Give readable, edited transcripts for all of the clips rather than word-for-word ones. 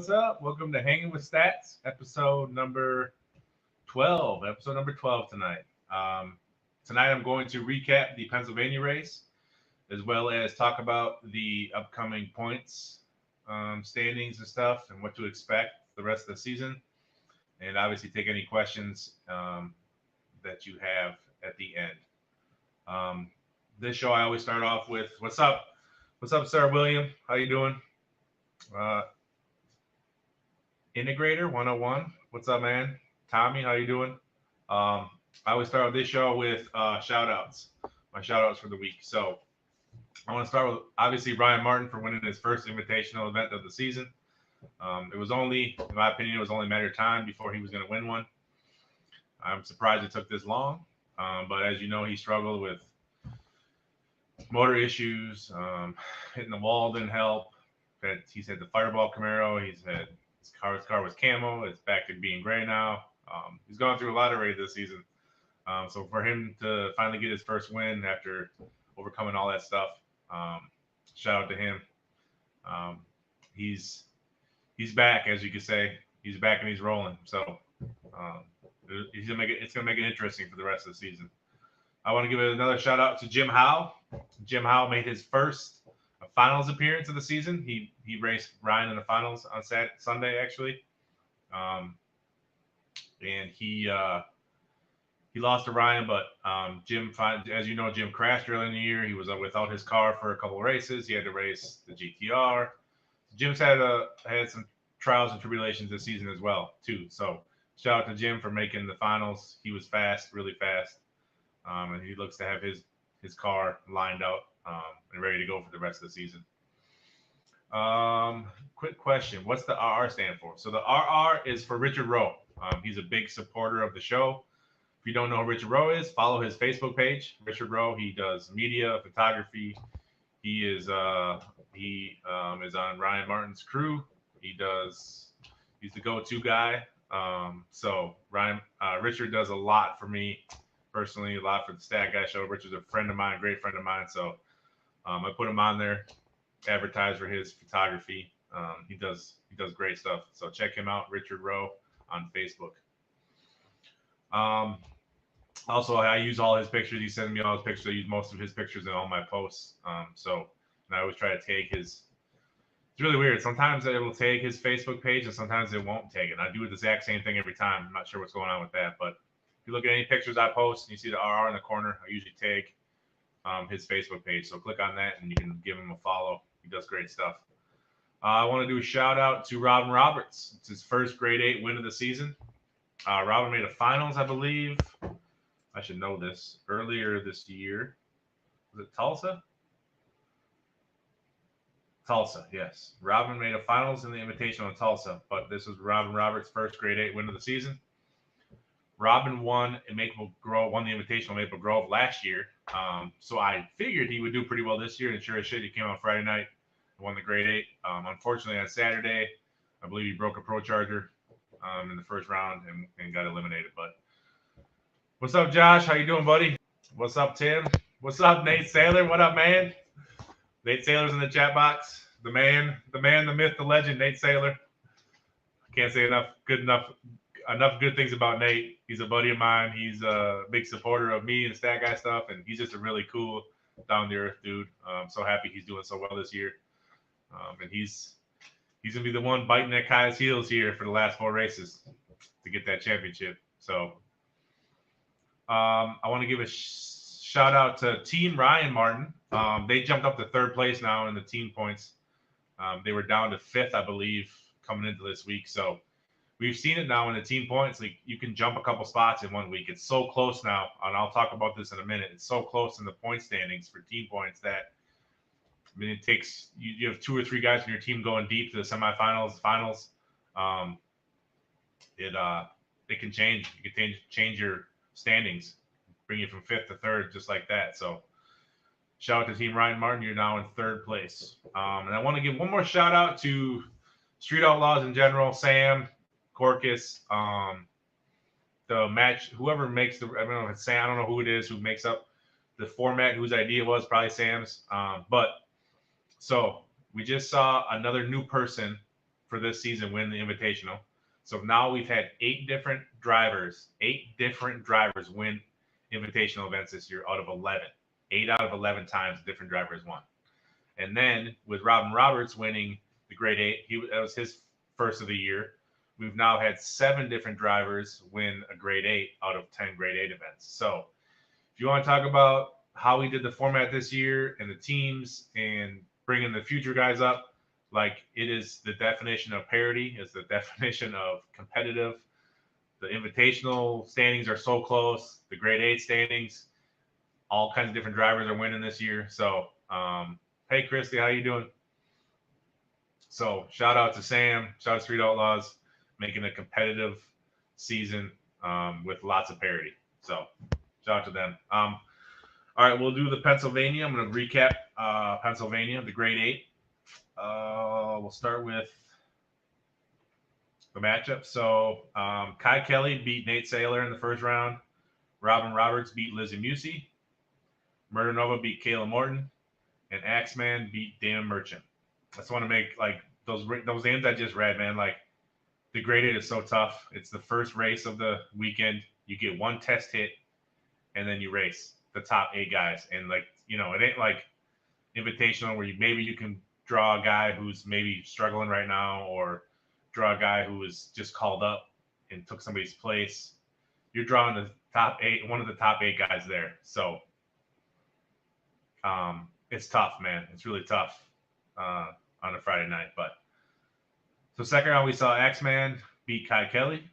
what's up? Welcome to Hanging with Stats, episode number 12. Episode number 12 tonight. Tonight I'm going to recap the Pennsylvania race, as well as talk about the upcoming points, standings and stuff, and what to expect the rest of the season. And obviously take any questions that you have at the end. This show I always start off with, what's up? What's up, Sir William? How you doing? Integrator 101. What's up, man? Tommy, how you doing? I always start with this show with shout outs. My shout outs for the week. So I want to start with obviously Ryan Martin for winning his first invitational event of the season. It was only, in my opinion, it was only a matter of time before he was going to win one. I'm surprised it took this long. But as you know, he struggled with motor issues. Hitting the wall didn't help. He's had the Fireball Camaro. He's had his car was camo. It's back to being gray now. He's gone through a lot of race this season. So for him to finally get his first win after overcoming all that stuff, shout out to him. He's back, as you could say. He's back and he's rolling. So it's gonna make it interesting for the rest of the season. I want to give another shout out to Jim Howe. Jim Howe made his first finals appearance of the season. He raced Ryan in the finals on Sunday actually, and he lost to Ryan. But Jim, as you know, Jim crashed early in the year. He was without his car for a couple of races. He had to race the GTR. Jim's had some trials and tribulations this season as well too. So shout out to Jim for making the finals. He was fast, really fast, and he looks to have his car lined out and ready to go for the rest of the season. Quick question. What's the RR stand for? So the RR is for Richard Rowe. He's a big supporter of the show. If you don't know who Richard Rowe is, follow his Facebook page. Richard Rowe, he does media, photography. He's on Ryan Martin's crew. He's the go-to guy. So Richard does a lot for me personally, a lot for the Stat Guy Show. Richard's a friend of mine, great friend of mine. So I put him on there, advertise for his photography. He does great stuff. So check him out, Richard Rowe, on Facebook. Also, I use all his pictures. He sends me all his pictures. I use most of his pictures in all my posts. And I always try to tag his. It's really weird. Sometimes it will tag his Facebook page, and sometimes it won't tag it. And I do the exact same thing every time. I'm not sure what's going on with that, but if you look at any pictures I post and you see the RR in the corner, I usually tag his Facebook page. So click on that and you can give him a follow. He does great stuff. I want to do a shout out to Robin Roberts. It's his first grade 8 win of the season. Robin made a finals, I believe. I should know this. Earlier this year. Was it Tulsa? Tulsa, yes. Robin made a finals in the Invitational in Tulsa, but this was Robin Roberts' first grade 8 win of the season. Robin won the Invitational Maple Grove last year. So I figured he would do pretty well this year, and sure as shit, he came out Friday night and won the grade 8. Unfortunately, on Saturday, I believe he broke a Pro Charger in the first round and got eliminated. But what's up, Josh? How you doing, buddy? What's up, Tim? What's up, Nate Saylor? What up, man? Nate Saylor's in the chat box. The man, the myth, the legend, Nate Saylor. I can't say enough good things about Nate. He's a buddy of mine. He's a big supporter of me and Stat Guy stuff, and he's just a really cool, down-to-earth dude. I'm so happy he's doing so well this year. And he's going to be the one biting at Kai's heels here for the last 4 races to get that championship. So I want to give a shout-out to Team Ryan Martin. They jumped up to 3rd place now in the team points. They were down to 5th, I believe, coming into this week. So we've seen it now in the team points. Like, you can jump a couple spots in 1 week. It's so close now, and I'll talk about this in a minute. It's so close in the point standings for team points that, I mean, it takes you have 2 or 3 guys in your team going deep to the semifinals, finals. It can change. You can change your standings, bring you from 5th to 3rd, just like that. So shout out to Team Ryan Martin. You're now in 3rd place. And I want to give one more shout out to Street Outlaws in general, Sam, Corcus, the match, whoever makes I don't know if it's Sam, I don't know who it is who makes up the format, whose idea was, probably Sam's. But so we just saw another new person for this season win the Invitational. So now we've had 8 different drivers win Invitational events this year out of 11. 8 out of 11 times different drivers won. And then with Robin Roberts winning the Grade 8, that was his first of the year. We've now had 7 different drivers win a Grade 8 out of 10 Grade 8 events. So if you want to talk about how we did the format this year and the teams and bringing the future guys up, like, it is the definition of parity. It's the definition of competitive. The Invitational standings are so close. The Grade 8 standings, all kinds of different drivers are winning this year. So, hey, Christy, how you doing? So shout out to Sam. Shout out to Street Outlaws, making a competitive season with lots of parity. So shout out to them. All right, we'll do the Pennsylvania. I'm going to recap Pennsylvania, the Grade 8. We'll start with the matchup. So Kai Kelly beat Nate Saylor in the first round. Robin Roberts beat Lizzie Musey. Murder Nova beat Kayla Morton. And Axeman beat Damon Merchant. I just want to make, like, those names I just read, man. Like, the Grade 8 is so tough. It's the first race of the weekend. You get one test hit, and then you race the top 8 guys. And, like, you know, it ain't like Invitational where maybe you can draw a guy who's maybe struggling right now, or draw a guy who was just called up and took somebody's place. You're drawing the top 8, one of the top 8 guys there. So it's tough, man. It's really tough on a Friday night. But so second round, we saw Axeman beat Kai Kelly.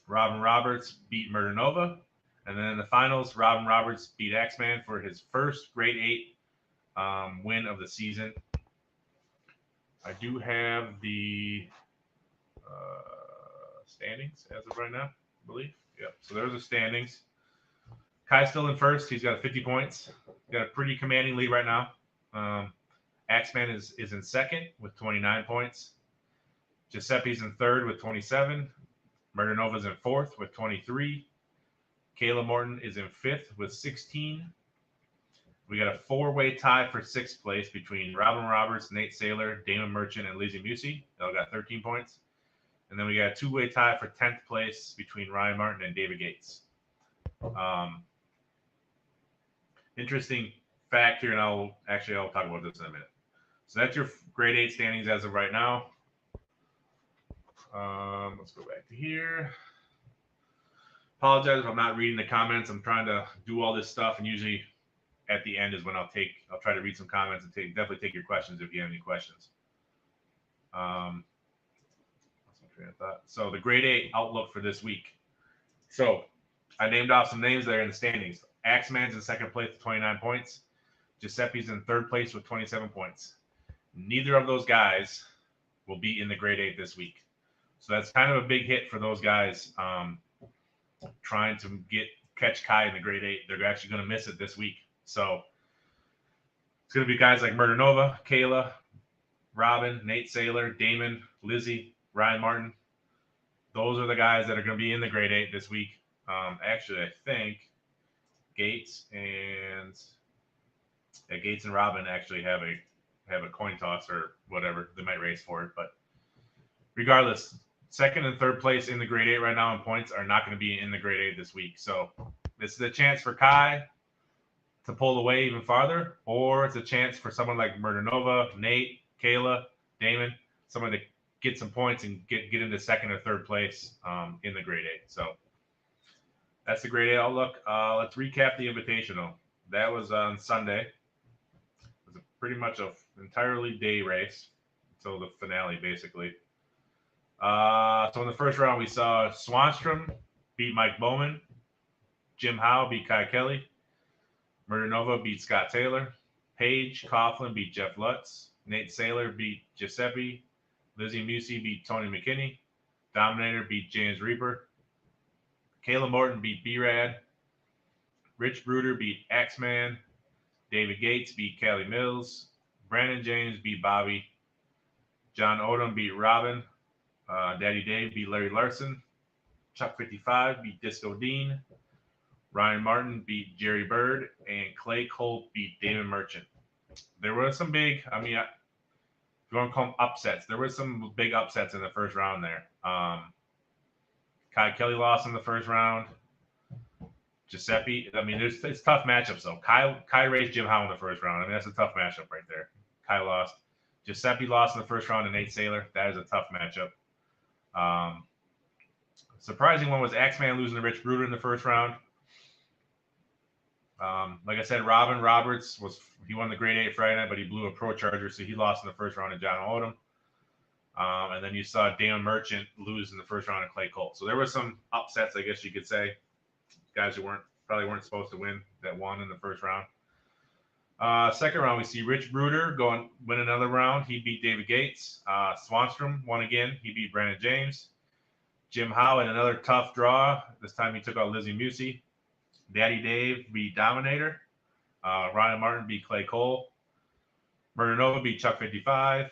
Robin Roberts beat Murder Nova. And then in the finals, Robin Roberts beat Axeman for his first Grade 8 win of the season. I do have the standings as of right now, I believe. Yep. So there's the standings. Kai's still in first. He's got 50 points. Got a pretty commanding lead right now. Axeman is in second with 29 points. Giuseppe's in third with 27. Murder Nova's in fourth with 23. Kayla Morton is in fifth with 16. We got a 4-way tie for sixth place between Robin Roberts, Nate Saylor, Damon Merchant, and Lizzie Musey. They all got 13 points. And then we got a 2-way tie for 10th place between Ryan Martin and David Gates. Interesting fact here, and I'll talk about this in a minute. So that's your Grade 8 standings as of right now. Let's go back to here. Apologize if I'm not reading the comments. I'm trying to do all this stuff, and usually at the end is when I'll try to read some comments and definitely take your questions if you have any questions. That's my train of thought. So the Grade 8 outlook for this week. So I named off some names there in the standings. Axeman's in second place with 29 points. Giuseppe's in third place with 27 points. Neither of those guys will be in the Grade 8 this week. So that's kind of a big hit for those guys trying to catch Kai in the Grade 8. They're actually going to miss it this week. So it's going to be guys like Murder Nova, Kayla, Robin, Nate Saylor, Damon, Lizzie, Ryan Martin. Those are the guys that are going to be in the Grade 8 this week. Actually, I think Gates and Robin actually have a coin toss or whatever. They might race for it, but regardless, second and third place in the Grade 8 right now in points are not going to be in the Grade 8 this week. So this is a chance for Kai to pull away even farther, or it's a chance for someone like Murder Nova, Nate, Kayla, Damon, someone to get some points and get into second or third place in the Grade 8. So that's the Grade 8 outlook. Let's recap the Invitational. That was on Sunday. It was pretty much an entirely day race until the finale, basically. So in the first round, we saw Swanstrom beat Mike Bowman. Jim Howe beat Kai Kelly. Murder Nova beat Scott Taylor. Paige Coughlin beat Jeff Lutz. Nate Saylor beat Giuseppe. Lizzie Musey beat Tony McKinney. Dominator beat James Reaper. Kayla Morton beat B-Rad. Rich Bruder beat Axeman. David Gates beat Callie Mills. Brandon James beat Bobby. John Odom beat Robin. Daddy Dave beat Larry Larson. Chuck 55 beat Disco Dean. Ryan Martin beat Jerry Bird. And Clay Colt beat Damon Merchant. There were some big, if you want to call them upsets, there were some big upsets in the first round there. Kai Kelly lost in the first round. Giuseppe, I mean, it's tough matchups though. Kai raced Jim Howe in the first round. I mean, that's a tough matchup right there. Kai lost. Giuseppe lost in the first round to Nate Saylor. That is a tough matchup. Surprising one was Axeman losing to Rich Bruder in the first round. Like I said, Robin Roberts he won the grade 8 Friday night, but he blew a Pro Charger, so he lost in the first round to John Odom. And then you saw Damon Merchant lose in the first round to Clay Cole. So there were some upsets, I guess you could say. Guys who probably weren't supposed to win that won in the first round. Second round, we see Rich Bruder win another round. He beat David Gates. Swanstrom won again. He beat Brandon James. Jim Howe in another tough draw. This time he took out Lizzie Musey. Daddy Dave beat Dominator. Ryan Martin beat Clay Cole. Murder Nova beat Chuck 55.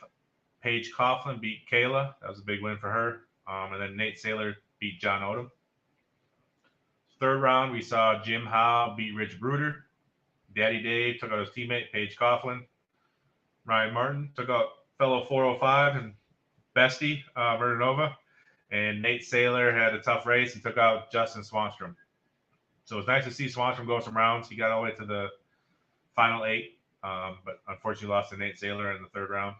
Paige Coughlin beat Kayla. That was a big win for her. And then Nate Saylor beat John Odom. Third round, we saw Jim Howe beat Rich Bruder. Daddy Dave took out his teammate, Paige Coughlin. Ryan Martin took out fellow 405 and bestie, Murder Nova. And Nate Saylor had a tough race and took out Justin Swanstrom. So it was nice to see Swanstrom go some rounds. He got all the way to the final 8, but unfortunately lost to Nate Saylor in the third round.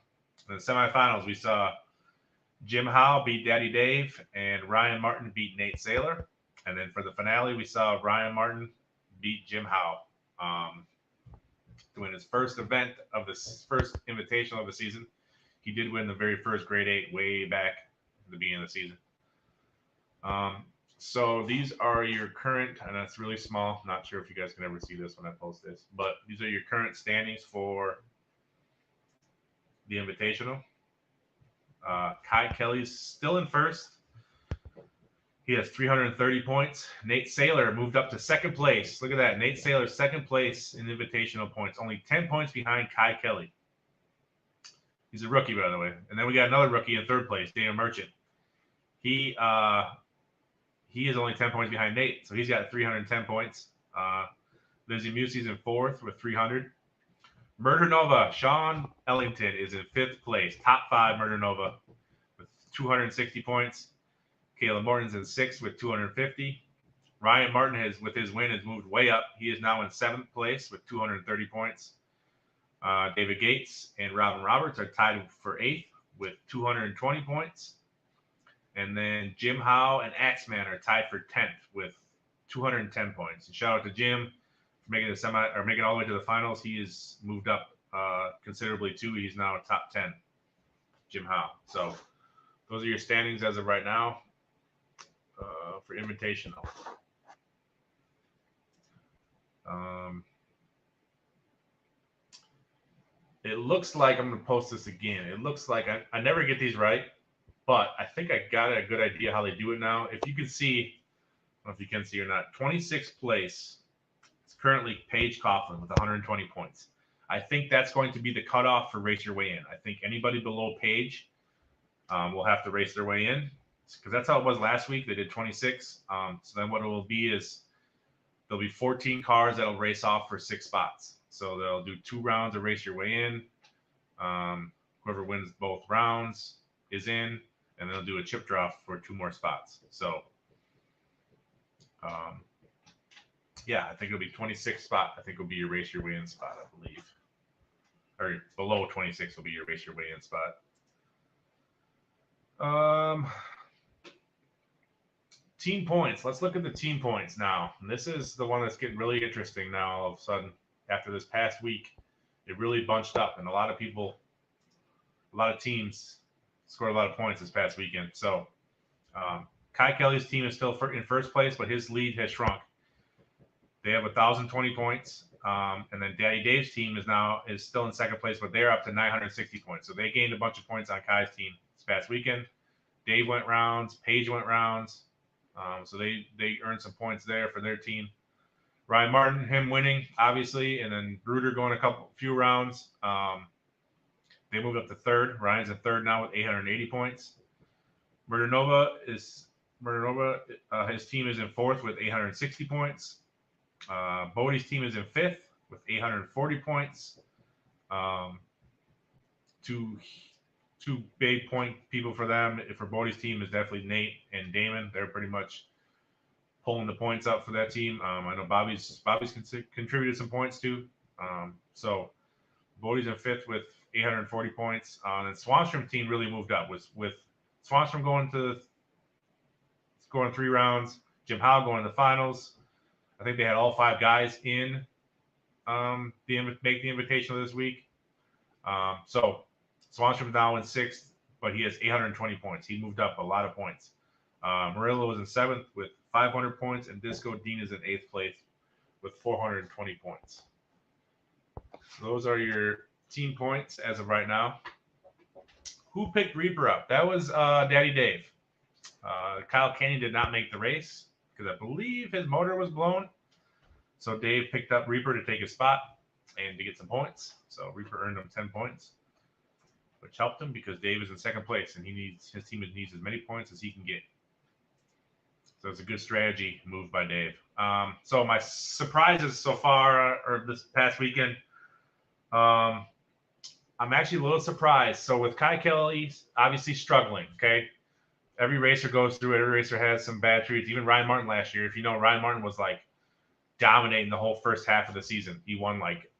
In the semifinals, we saw Jim Howe beat Daddy Dave and Ryan Martin beat Nate Saylor. And then for the finale, we saw Ryan Martin beat Jim Howe to win his first event of this first invitational of the season. He did win the very first grade 8 way back at the beginning of the season. So these are your current, and that's really small. Not sure if you guys can ever see this when I post this, but these are your current standings for the Invitational. Kai Kelly's still in first. He has 330 points. Nate Saylor moved up to second place. Look at that. Nate Saylor, second place in Invitational points. Only 10 points behind Kai Kelly. He's a rookie, by the way. And then we got another rookie in third place, Dana Merchant. He is only 10 points behind Nate, so he's got 310 points. Lizzie Musey's in fourth with 300. Murder Nova, Sean Ellington is in fifth place, top 5 Murder Nova with 260 points. Caleb Morton's in sixth with 250. Ryan Martin with his win has moved way up. He is now in seventh place with 230 points. David Gates and Robin Roberts are tied for eighth with 220 points. And then Jim Howe and Axeman are tied for 10th with 210 points. And shout out to Jim for making making all the way to the finals. He has moved up considerably too. He's now top 10. Jim Howe. So those are your standings as of right now for Invitational. It looks like I'm going to post this again. It looks like I never get these right, but I think I got a good idea how they do it now. If you can see, I don't know if you can see or not, 26th place is currently Paige Coughlin with 120 points. I think that's going to be the cutoff for race your way in. I think anybody below Paige will have to race their way in, because that's how it was last week. They did 26. So then what it will be is there'll be 14 cars that'll race off for 6 spots. So they'll do 2 rounds of race your way in. Whoever wins both rounds is in, and they'll do a chip draw for 2 more spots. So, yeah, I think it'll be 26 spot. I think it'll be your race your way in spot, I believe. Or below 26 will be your race your way in spot. Team points. Let's look at the team points now. And this is the one that's getting really interesting now all of a sudden. After this past week, it really bunched up, and a lot of teams scored a lot of points this past weekend. So Kai Kelly's team is still in first place, but his lead has shrunk. They have 1,020 points. And then Daddy Dave's team is still in second place, but they're up to 960 points. So they gained a bunch of points on Kai's team this past weekend. Dave went rounds, Paige went rounds. So they earned some points there for their team. Ryan Martin, him winning, obviously, and then Bruder going few rounds. They moved up to third. Ryan's in third now with 880 points. Murder Nova, his team is in fourth with 860 points. Bodie's team is in fifth with 840 points. To two big point people for them. For Bodie's team is definitely Nate and Damon. They're pretty much pulling the points up for that team. I know Bobby's contributed some points too. So Bodie's in fifth with 840 points. And Swanstrom team really moved up with Swanstrom going 3 rounds. Jim Howe going to the finals. I think they had all 5 guys in make the invitation this week. So Swanstrom now in 6th, but he has 820 points. He moved up a lot of points. Murillo was in 7th with 500 points, and Disco Dean is in 8th place with 420 points. So those are your team points as of right now. Who picked Reaper up? That was Daddy Dave. Kyle Canyon did not make the race because I believe his motor was blown. So Dave picked up Reaper to take his spot and to get some points. So Reaper earned him 10 points, which helped him because Dave is in 2nd place and his team needs as many points as he can get. So it's a good strategy move by Dave. So my surprises so far, or this past weekend, I'm actually a little surprised. So with Kai Kelly obviously struggling, okay? Every racer goes through it. Every racer has some bad treats. Even Ryan Martin last year, if you know, Ryan Martin was like dominating the whole first half of the season. He won like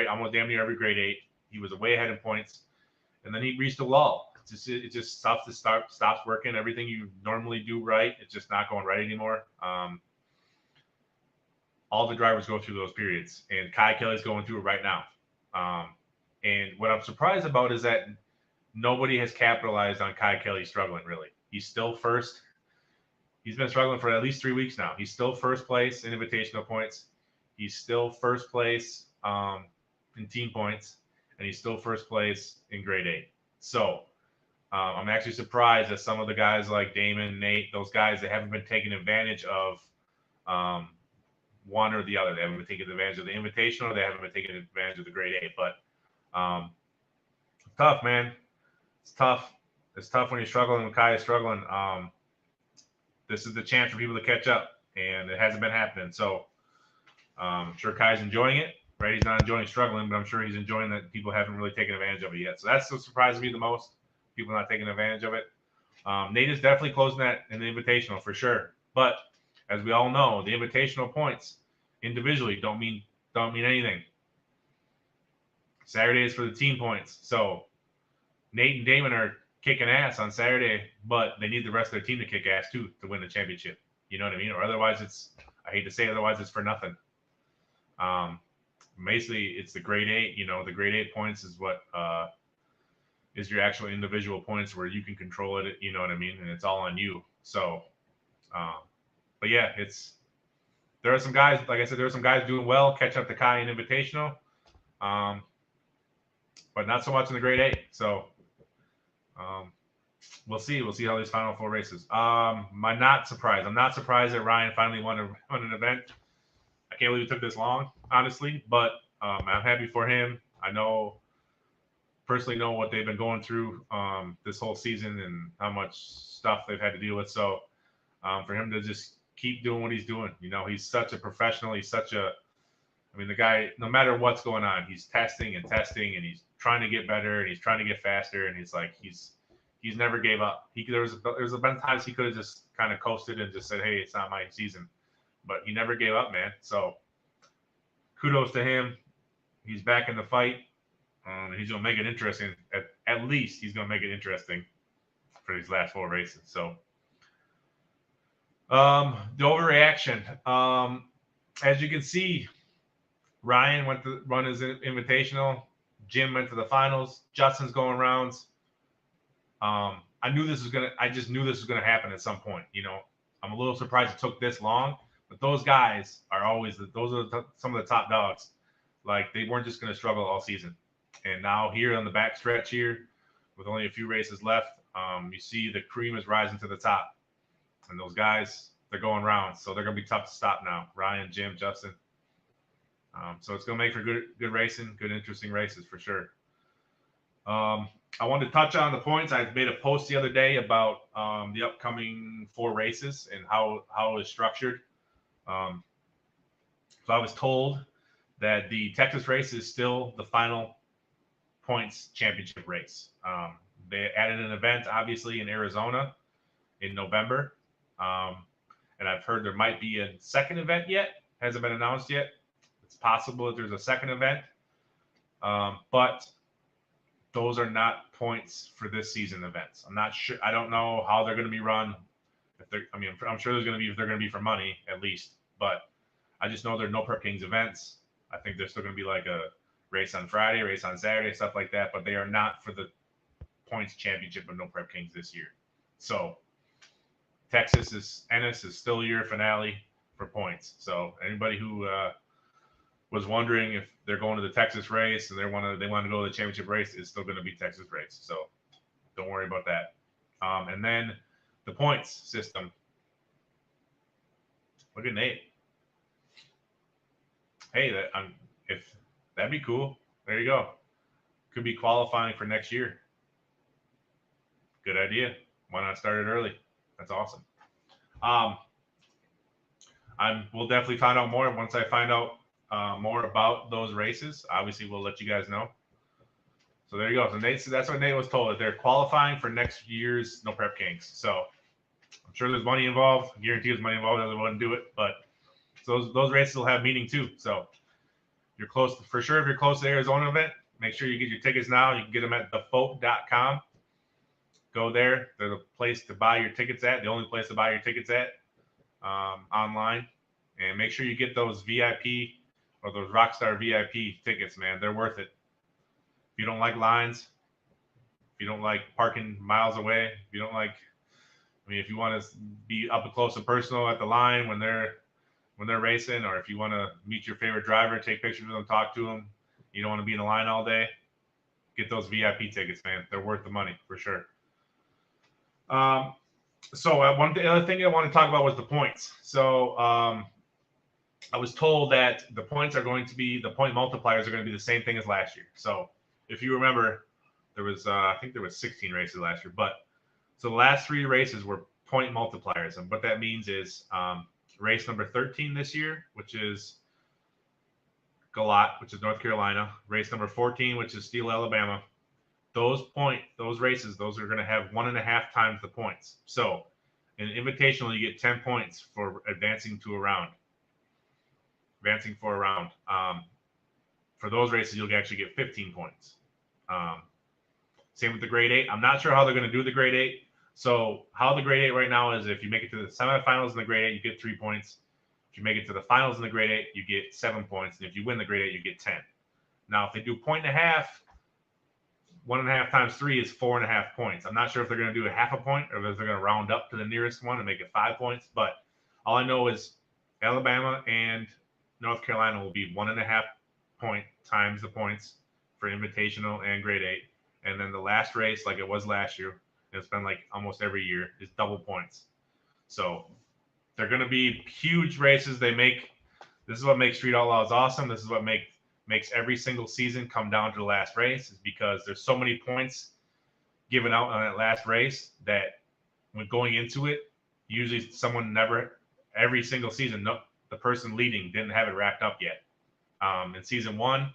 almost damn near every grade 8. He was way ahead in points. And then he reached a lull. It just stops working. Everything you normally do right, it's just not going right anymore. All the drivers go through those periods, and Kai Kelly's going through it right now. And what I'm surprised about is that nobody has capitalized on Kai Kelly struggling, really. He's still first. He's been struggling for at least 3 weeks now. He's still first place in invitational points. He's still first place in team points, and he's still first place in grade 8. So I'm actually surprised that some of the guys like Damon, Nate, those guys that haven't been taking advantage of one or the other. They haven't been taking advantage of the invitational. They haven't been taking advantage of the grade 8. But it's tough, man. It's tough. It's tough when you're struggling, when Kai is struggling. This is the chance for people to catch up, and it hasn't been happening. So I'm sure Kai's enjoying it, right? He's not enjoying struggling, but I'm sure he's enjoying that people haven't really taken advantage of it yet. So that's what surprises me the most, people not taking advantage of it. Nate is definitely closing that in the invitational for sure. But as we all know, the invitational points individually don't mean anything. Saturday is for the team points. So Nate and Damon are kicking ass on Saturday, but they need the rest of their team to kick ass too to win the championship. You know what I mean? Or otherwise I hate to say otherwise it's for nothing. Basically it's the grade 8, the grade 8 points is what is your actual individual points where you can control it, you know what I mean? And it's all on you. So but yeah, there are some guys, like I said, there are some guys doing well, catching up to Kai in invitational. But not so much in the grade 8. So we'll see. We'll see how these final 4 races. I'm not surprised that Ryan finally won an event. I can't believe it took this long, honestly, but I'm happy for him. I personally know what they've been going through this whole season and how much stuff they've had to deal with. So for him to just keep doing what he's doing, he's such a professional. The guy, no matter what's going on, he's testing and he's trying to get better and he's trying to get faster. And he's never gave up. There's been times he could have just kind of coasted and just said, hey, it's not my season, but he never gave up, man. So kudos to him. He's back in the fight. He's going to make it interesting. At least he's going to make it interesting for these last 4 races. So the overreaction, as you can see, Ryan went to run his invitational. Jim went to the finals. Justin's going rounds. I just knew this was gonna happen at some point. I'm a little surprised it took this long, but those guys are some of the top dogs. Like, they weren't just gonna struggle all season. And now here on the back stretch here, with only a few races left, you see the cream is rising to the top, and those guys, they're going rounds, so they're gonna be tough to stop now. Ryan, Jim, Justin. So it's going to make for good racing, good interesting races for sure. I wanted to touch on the points. I made a post the other day about the upcoming 4 races and how it is structured. So I was told that the Texas race is still the final points championship race. They added an event, obviously, in Arizona in November. And I've heard there might be a second event yet. Hasn't been announced yet. It's possible that there's a second event. But those are not points for this season events. I'm not sure. I don't know how they're going to be run. I'm sure they're going to be for money at least. But I just know there are no Prep Kings events. I think there's still going to be like a race on Friday, race on Saturday, stuff like that. But they are not for the points championship of No Prep Kings this year. So Ennis is still your finale for points. So anybody who was wondering if they're going to the Texas race and they want to go to the championship race, it's still going to be Texas race. So don't worry about that. And then the points system. Look at Nate. Hey, if that'd be cool. There you go. Could be qualifying for next year. Good idea. Why not start it early? That's awesome. We'll definitely find out more once I find out more about those races. Obviously, we'll let you guys know. So there you go. So that's what Nate was told, that they're qualifying for next year's No Prep Kings. So I'm sure there's money involved. I guarantee there's money involved. Otherwise, wouldn't do it. But those races will have meaning too. So you're close for sure. If you're close to the Arizona event, make sure you get your tickets now. You can get them at thefolk.com. Go there. They're the place to buy your tickets at. The only place to buy your tickets at online. And make sure you get those VIP or those Rockstar VIP tickets, man. They're worth it. If you don't like lines, if you don't like parking miles away, if you don't like, if you want to be up close and personal at the line when they're racing, or if you want to meet your favorite driver, take pictures with them, talk to them, you don't want to be in a line all day, get those VIP tickets, man. They're worth the money for sure. So the other thing I want to talk about was the points. So I was told that the point multipliers are going to be the same thing as last year. So if you remember, there was I think there was 16 races last year, but so the last 3 races were point multipliers, and what that means is race number 13 this year, which is Galat, which is North Carolina, race number 14, which is Steele, Alabama. Those races, those are going to have 1.5 times the points. So in Invitational, you get 10 points for advancing for a round. For those races, you'll actually get 15 points. Same with the grade 8. I'm not sure how they're going to do the grade 8. So how the grade 8 right now is, if you make it to the semifinals in the grade 8, you get 3 points. If you make it to the finals in the grade 8, you get 7 points. And if you win the grade 8, you get 10. Now, if they do 1.5, 1.5 times 3 is 4.5 points. I'm not sure if they're going to do a half a point or if they're going to round up to the nearest one and make it 5 points. But all I know is Alabama and North Carolina will be 1.5 point times the points for Invitational and grade 8. And then the last race, like it was last year, and it's been like almost every year, is double points. So they're going to be huge races. This is what makes Street Outlaws awesome. This is what makes every single season come down to the last race, is because there's so many points given out on that last race that when going into it, usually every single season, the person leading didn't have it wrapped up yet. In season 1,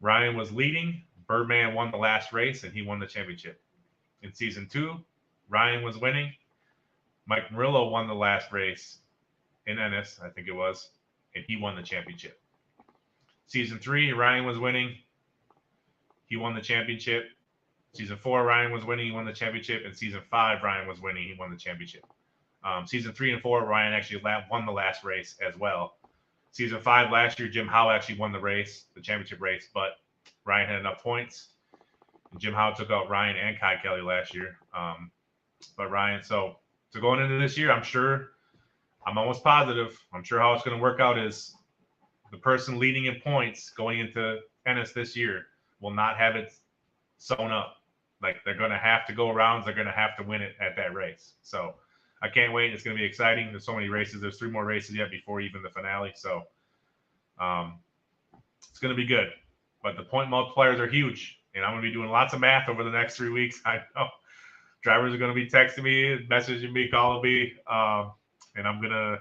Ryan was leading. Birdman won the last race, and he won the championship. In season 2, Ryan was winning. Mike Murillo won the last race in Ennis, I think it was, and he won the championship. Season 3, Ryan was winning. He won the championship. Season 4, Ryan was winning. He won the championship. And season 5, Ryan was winning. He won the championship. Season 3 and 4, Ryan actually won the last race as well. Season 5 last year, Jim Howe actually won the championship race, but Ryan had enough points. And Jim Howe took out Ryan and Kai Kelly last year. But Ryan, so going into this year, I'm almost positive. I'm sure how it's going to work out is the person leading in points going into Ennis this year will not have it sewn up. Like, they're going to have to go rounds. They're going to have to win it at that race. So I can't wait. It's going to be exciting. There's so many races. There's 3 more races yet before even the finale. So it's going to be good. But the point multipliers are huge. And I'm going to be doing lots of math over the next 3 weeks. I know drivers are going to be texting me, messaging me, calling me. And I'm going to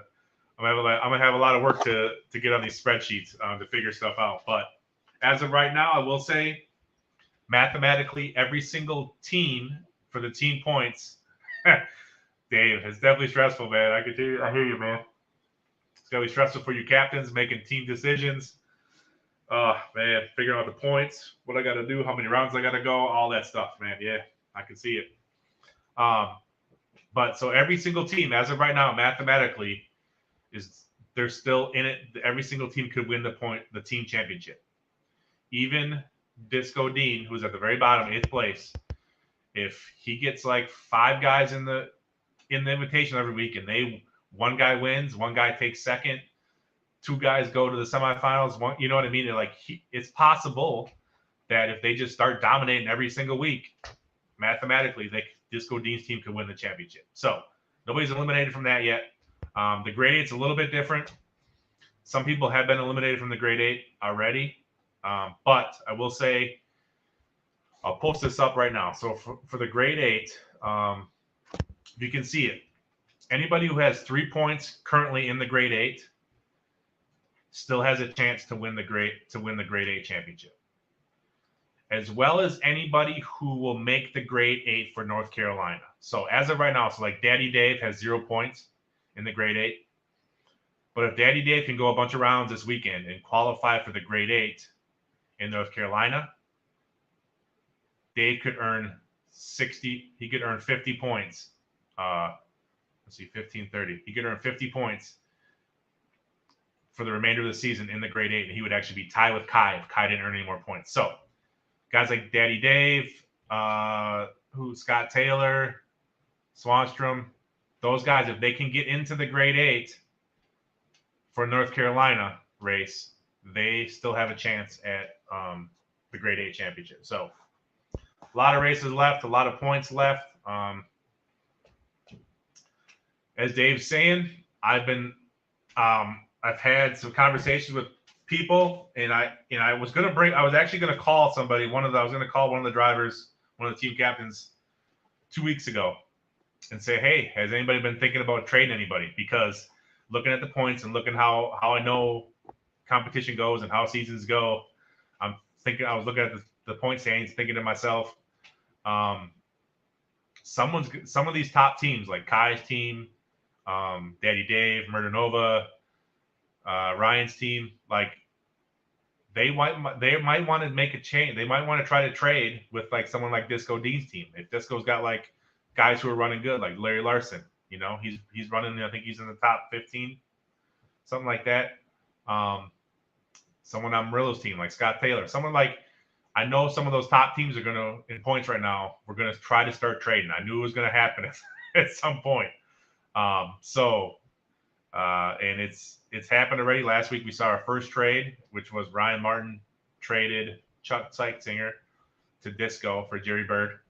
have a lot of work to get on these spreadsheets to figure stuff out. But as of right now, I will say mathematically, every single team for the team points. Dave, it's definitely stressful, man. I hear you, man. It's gotta be stressful for you captains making team decisions. Oh man, figuring out the points, what I gotta do, how many rounds I gotta go, all that stuff, man. Yeah, I can see it. But so every single team, as of right now, mathematically, they're still in it. Every single team could win the team championship. Even Disco Dean, who's at the very bottom, 8th place, if he gets like 5 guys in the invitation every week, and one guy wins, one guy takes second, 2 guys go to the semifinals. One, you know what I mean? It's possible that if they just start dominating every single week, mathematically, Disco Dean's team could win the championship. So nobody's eliminated from that yet. The grade 8's a little bit different. Some people have been eliminated from the grade 8 already, but I will say, I'll post this up right now. So for the grade 8, you can see it. Anybody who has 3 points currently in the grade 8 still has a chance to win the grade 8 championship, as well as anybody who will make the grade 8 for North Carolina. So as of right now, so like Daddy Dave has 0 points in the grade 8. But if Daddy Dave can go a bunch of rounds this weekend and qualify for the grade 8 in North Carolina, Dave could earn 60. He could earn 50 points. Let's see, 15, 30. He could earn 50 points for the remainder of the season in the grade 8, and he would actually be tied with Kai if Kai didn't earn any more points. So guys like Daddy Dave, Scott Taylor, Swanstrom, those guys, if they can get into the grade 8 for North Carolina race, they still have a chance at the grade 8 championship. So a lot of races left, a lot of points left. As Dave's saying, I've had some conversations with people, and I was actually gonna call somebody. I was gonna call one of the drivers, one of the team captains, 2 weeks ago, and say, hey, has anybody been thinking about trading anybody? Because looking at the points and looking how I know competition goes and how seasons go, I was looking at the point standings, thinking to myself, some of these top teams like Kai's team, Daddy Dave, Murder Nova, Ryan's team, like they might want to make a change. They might want to try to trade with like someone like Disco Dean's team. If Disco's got like guys who are running good, like Larry Larson, he's running. I think he's in the top 15, something like that. Someone on Murillo's team, like Scott Taylor, someone like, I know some of those top teams are gonna, in points right now, we're gonna try to start trading. I knew it was gonna happen at some point. And it's happened already. Last week we saw our first trade, which was Ryan Martin traded Chuck Seitzinger to Disco for Jerry Bird.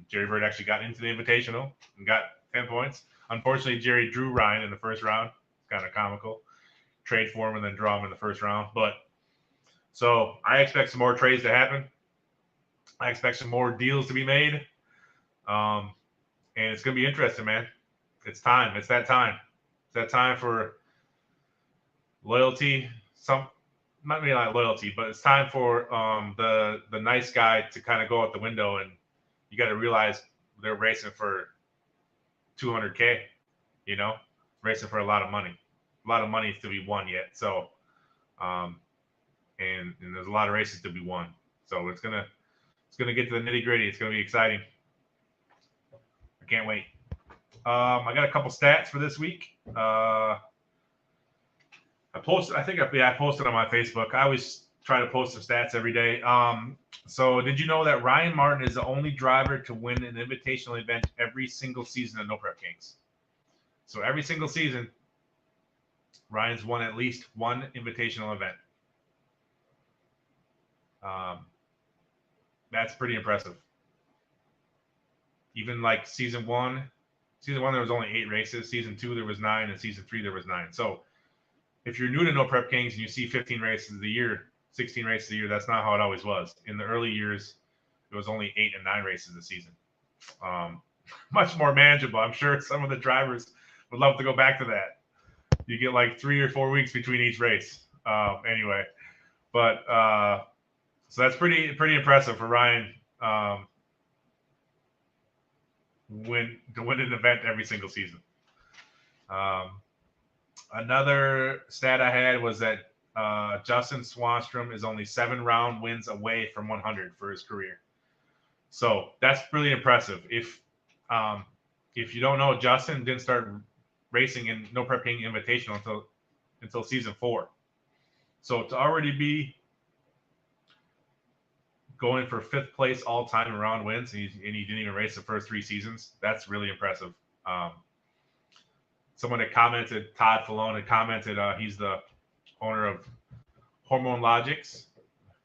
Jerry Bird actually got into the Invitational and got 10 points. Unfortunately, Jerry drew Ryan in the first round. It's kind of comical. Trade for him and then draw him in the first round. But so I expect some more trades to happen. I expect some more deals to be made. And it's going to be interesting, man. It's time. It's that time. It's that time for loyalty. Not loyalty, but it's time for the nice guy to kind of go out the window, and you got to realize they're racing for $200K, racing for a lot of money. A lot of money to be won yet. So, and there's a lot of races to be won. So it's gonna get to the nitty gritty. It's gonna be exciting. I can't wait. I got a couple stats for this week. I posted on my Facebook. I always try to post some stats every day. So did you know that Ryan Martin is the only driver to win an invitational event every single season of No Prep Kings? So every single season, Ryan's won at least one invitational event. That's pretty impressive. Even like season one, there was only 8 races. Season 2, there was 9, and season 3, there was 9. So if you're new to No Prep Kings and you see 15 races a year, 16 races a year, that's not how it always was. In the early years, it was only 8 and 9 races a season. Much more manageable. I'm sure some of the drivers would love to go back to that. You get like 3 or 4 weeks between each race. Anyway, but So that's pretty impressive for Ryan to win an event every single season. Another stat I had was that Justin Swanstrom is only 7 round wins away from 100 for his career. So that's really impressive. If you don't know, Justin didn't start racing in No Prep King Invitational until season 4. So to already be going for 5th place all time in round wins, and he didn't even race the first 3 seasons, that's really impressive. Someone had commented, Todd Falone had commented, he's the owner of Hormone Logics.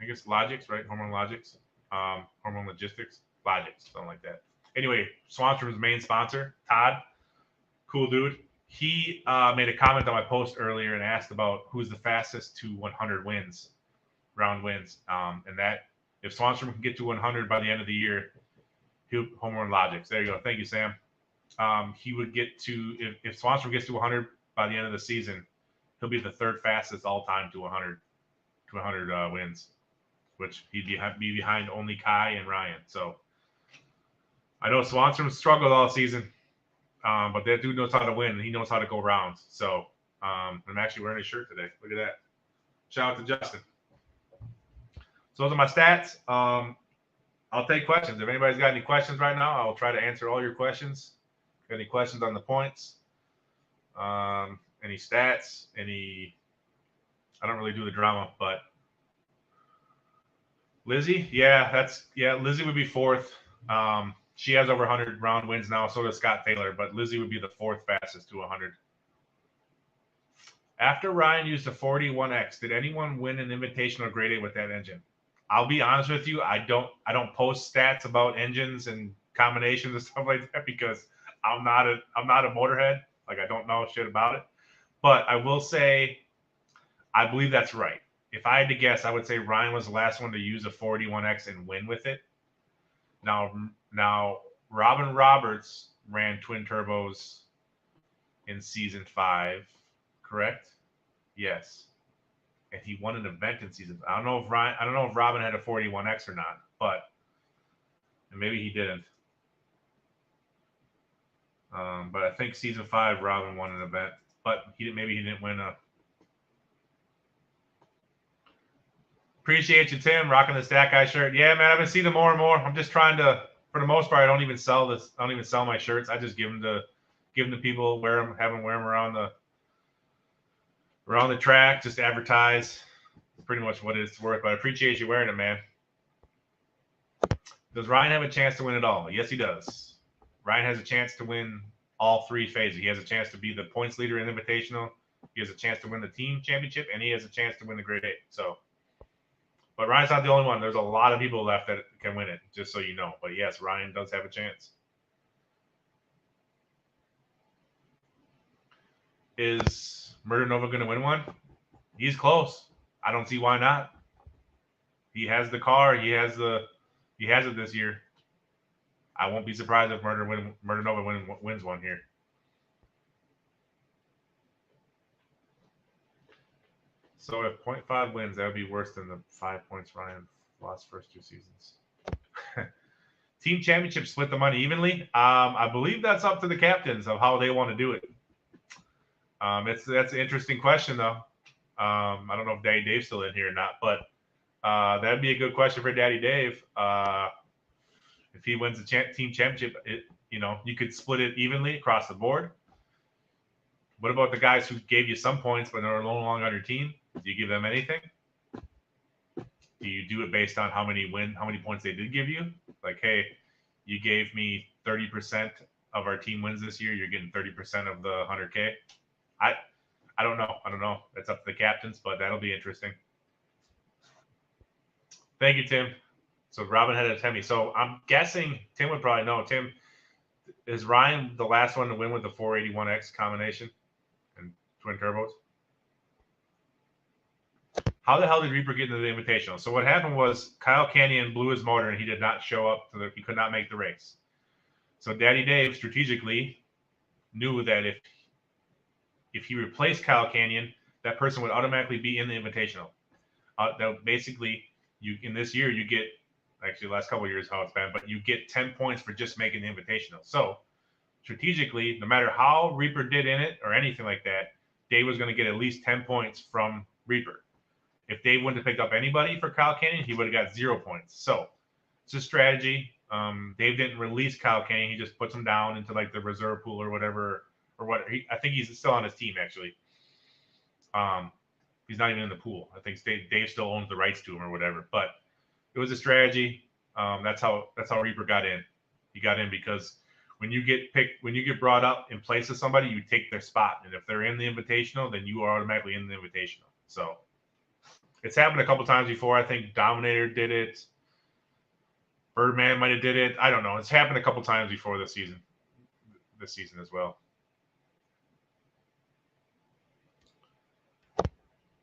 I guess Logics, right? Hormone Logics. Hormone Logistics. Logics, something like that. Anyway, Swanstrom's main sponsor, Todd, cool dude. He made a comment on my post earlier and asked about who's the fastest to 100 wins, round wins. And that if Swanstrom can get to 100 by the end of the year, he'll Hormone Logics. There you go. Thank you, Sam. He would get to if Swanstrom gets to 100 by the end of the season, he'll be the 3rd fastest all time to 100 wins, which he'd be behind only Kai and Ryan. So I know Swanstrom struggled all season, but that dude knows how to win and he knows how to go rounds. So I'm actually wearing his shirt today. Look at that. Shout out to Justin. So those are my stats. I'll take questions. If anybody's got any questions right now, I will try to answer all your questions. Any questions on the points? Any stats? I don't really do the drama, but Lizzie, Lizzie would be 4th. She has over 100 round wins now. So does Scott Taylor, but Lizzie would be the 4th fastest to 100. After Ryan used a 41X, did anyone win an invitational grade 8 with that engine? I'll be honest with you, I don't post stats about engines and combinations and stuff like that because I'm not a motorhead. Like I don't know shit about it. But I will say I believe that's right. If I had to guess, I would say Ryan was the last one to use a 41X and win with it. Now Robin Roberts ran twin turbos in season 5, correct? Yes. And he won an event in season 5. I don't know if Robin had a 41X or not, but and maybe he didn't. But I think season 5, Robin won an event, but maybe he didn't win a. Appreciate you, Tim, rocking the Stat Guy shirt. Yeah, man, I've been seeing them more and more. I'm just trying to, for the most part, I don't even sell my shirts. I just give them to people, have them wear them around the track, just advertise. Pretty much what it's worth. But I appreciate you wearing it, man. Does Ryan have a chance to win it all? Yes, he does. Ryan has a chance to win all 3 phases. He has a chance to be the points leader in Invitational. He has a chance to win the team championship, and he has a chance to win the grade 8. So, but Ryan's not the only one. There's a lot of people left that can win it, just so you know. But yes, Ryan does have a chance. Is Murder Nova going to win one? He's close. I don't see why not. He has the car. He has it this year. I won't be surprised if Murder Nova wins one here. So if 0.5 wins, that would be worse than the 5 points Ryan lost first 2 seasons. Team championship split the money evenly. I believe that's up to the captains of how they want to do it. That's an interesting question though. I don't know if Daddy Dave's still in here or not, but that'd be a good question for Daddy Dave. If he wins the team championship, you could split it evenly across the board. What about the guys who gave you some points but are no longer on your team? Do you give them anything? Do you do it based on how many points they did give you? Like, hey, you gave me 30% of our team wins this year. You're getting 30% of the 100K. I don't know. That's up to the captains, but that'll be interesting. Thank you, Tim. So Robin had a Timmy. So I'm guessing Tim would probably know. Tim, is Ryan the last one to win with the 481X combination and twin turbos? How the hell did Reaper get into the Invitational? So what happened was Kyle Canyon blew his motor and he did not show up. He could not make the race. So Daddy Dave strategically knew that if he replaced Kyle Canyon, that person would automatically be in the Invitational. That basically in this year you get, actually the last couple of years how it's been, but you get 10 points for just making the Invitational. So strategically, no matter how Reaper did in it or anything like that, Dave was going to get at least 10 points from Reaper. If Dave wouldn't have picked up anybody for Kyle Canyon, he would have got 0 points. So it's a strategy. Dave didn't release Kyle Canyon. He just puts him down into like the reserve pool or whatever, or what. I think he's still on his team actually. He's not even in the pool. I think Dave still owns the rights to him or whatever. But it was a strategy. That's how Reaper got in. He got in because when you get brought up in place of somebody, you take their spot, and if they're in the Invitational, then you are automatically in the Invitational. So it's happened a couple times before. I think Dominator did it. Birdman might have did it. I don't know. It's happened a couple times before this season as well.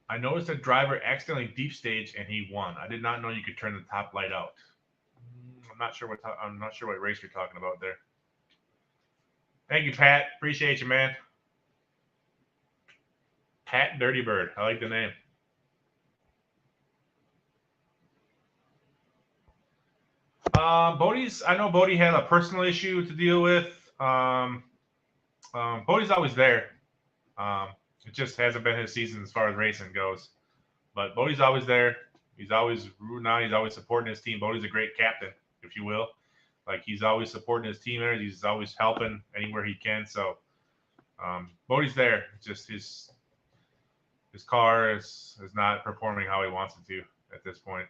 I noticed a driver accidentally deep stage and he won. I did not know you could turn the top light out. I'm not sure what race you're talking about there. Thank you, Pat. Appreciate you, man. Pat Dirty Bird. I like the name. Bodie's. I know Bodie had a personal issue to deal with. Bodie's always there. It just hasn't been his season as far as racing goes. But Bodie's always there. He's always rooting out. He's always supporting his team. Bodie's a great captain, if you will. Like, he's always supporting his teammates. He's always helping anywhere he can. So Bodie's there. It's just his car is not performing how he wants it to at this point.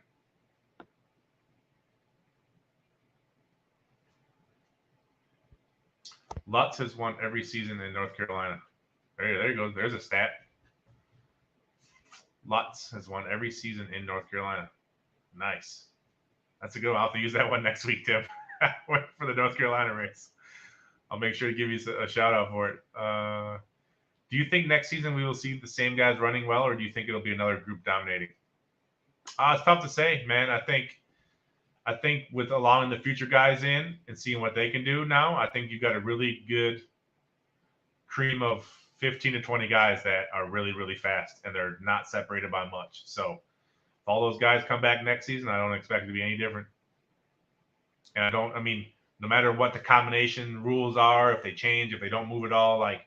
Lutz has won every season in North Carolina. There you go. There's a stat. Lutz has won every season in North Carolina. Nice. That's a good one. I'll have to use that one next week, Tim, for the North Carolina race. I'll make sure to give you a shout out for it. Do you think next season we will see the same guys running well, or do you think it'll be another group dominating? It's tough to say, man. I think with allowing the future guys in and seeing what they can do now, I think you've got a really good cream of 15 to 20 guys that are really, really fast, and they're not separated by much. So if all those guys come back next season, I don't expect it to be any different. And no matter what the combination rules are, if they change, if they don't move at all, like,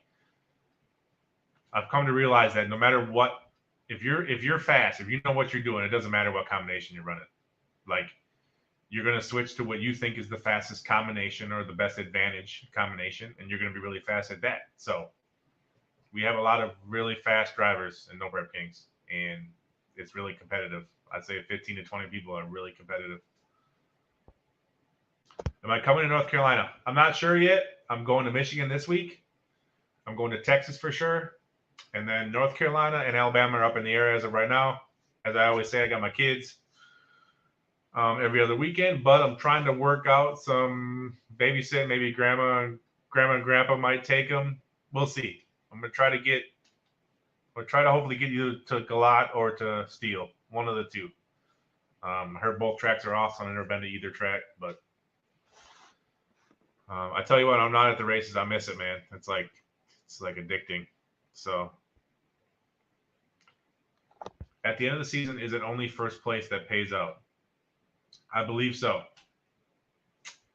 I've come to realize that no matter what, if you're fast, if you know what you're doing, it doesn't matter what combination you're running. Like, you're going to switch to what you think is the fastest combination or the best advantage combination, and you're going to be really fast at that. So we have a lot of really fast drivers in No Prep Kings, and it's really competitive. I'd say 15 to 20 people are really competitive. Am I coming to North Carolina? I'm not sure yet. I'm going to Michigan this week. I'm going to Texas for sure. And then North Carolina and Alabama are up in the air as of right now. As I always say, I got my kids every other weekend, but I'm trying to work out some babysit. Maybe grandma and grandpa might take them. We'll see. I'm gonna try to hopefully get you to Galat or to Steele, one of the two. I heard both tracks are off, so I've never been to either track, but I tell you what, I'm not at the races. I miss it, man. It's like addicting. So at the end of the season, is it only first place that pays out? I believe so.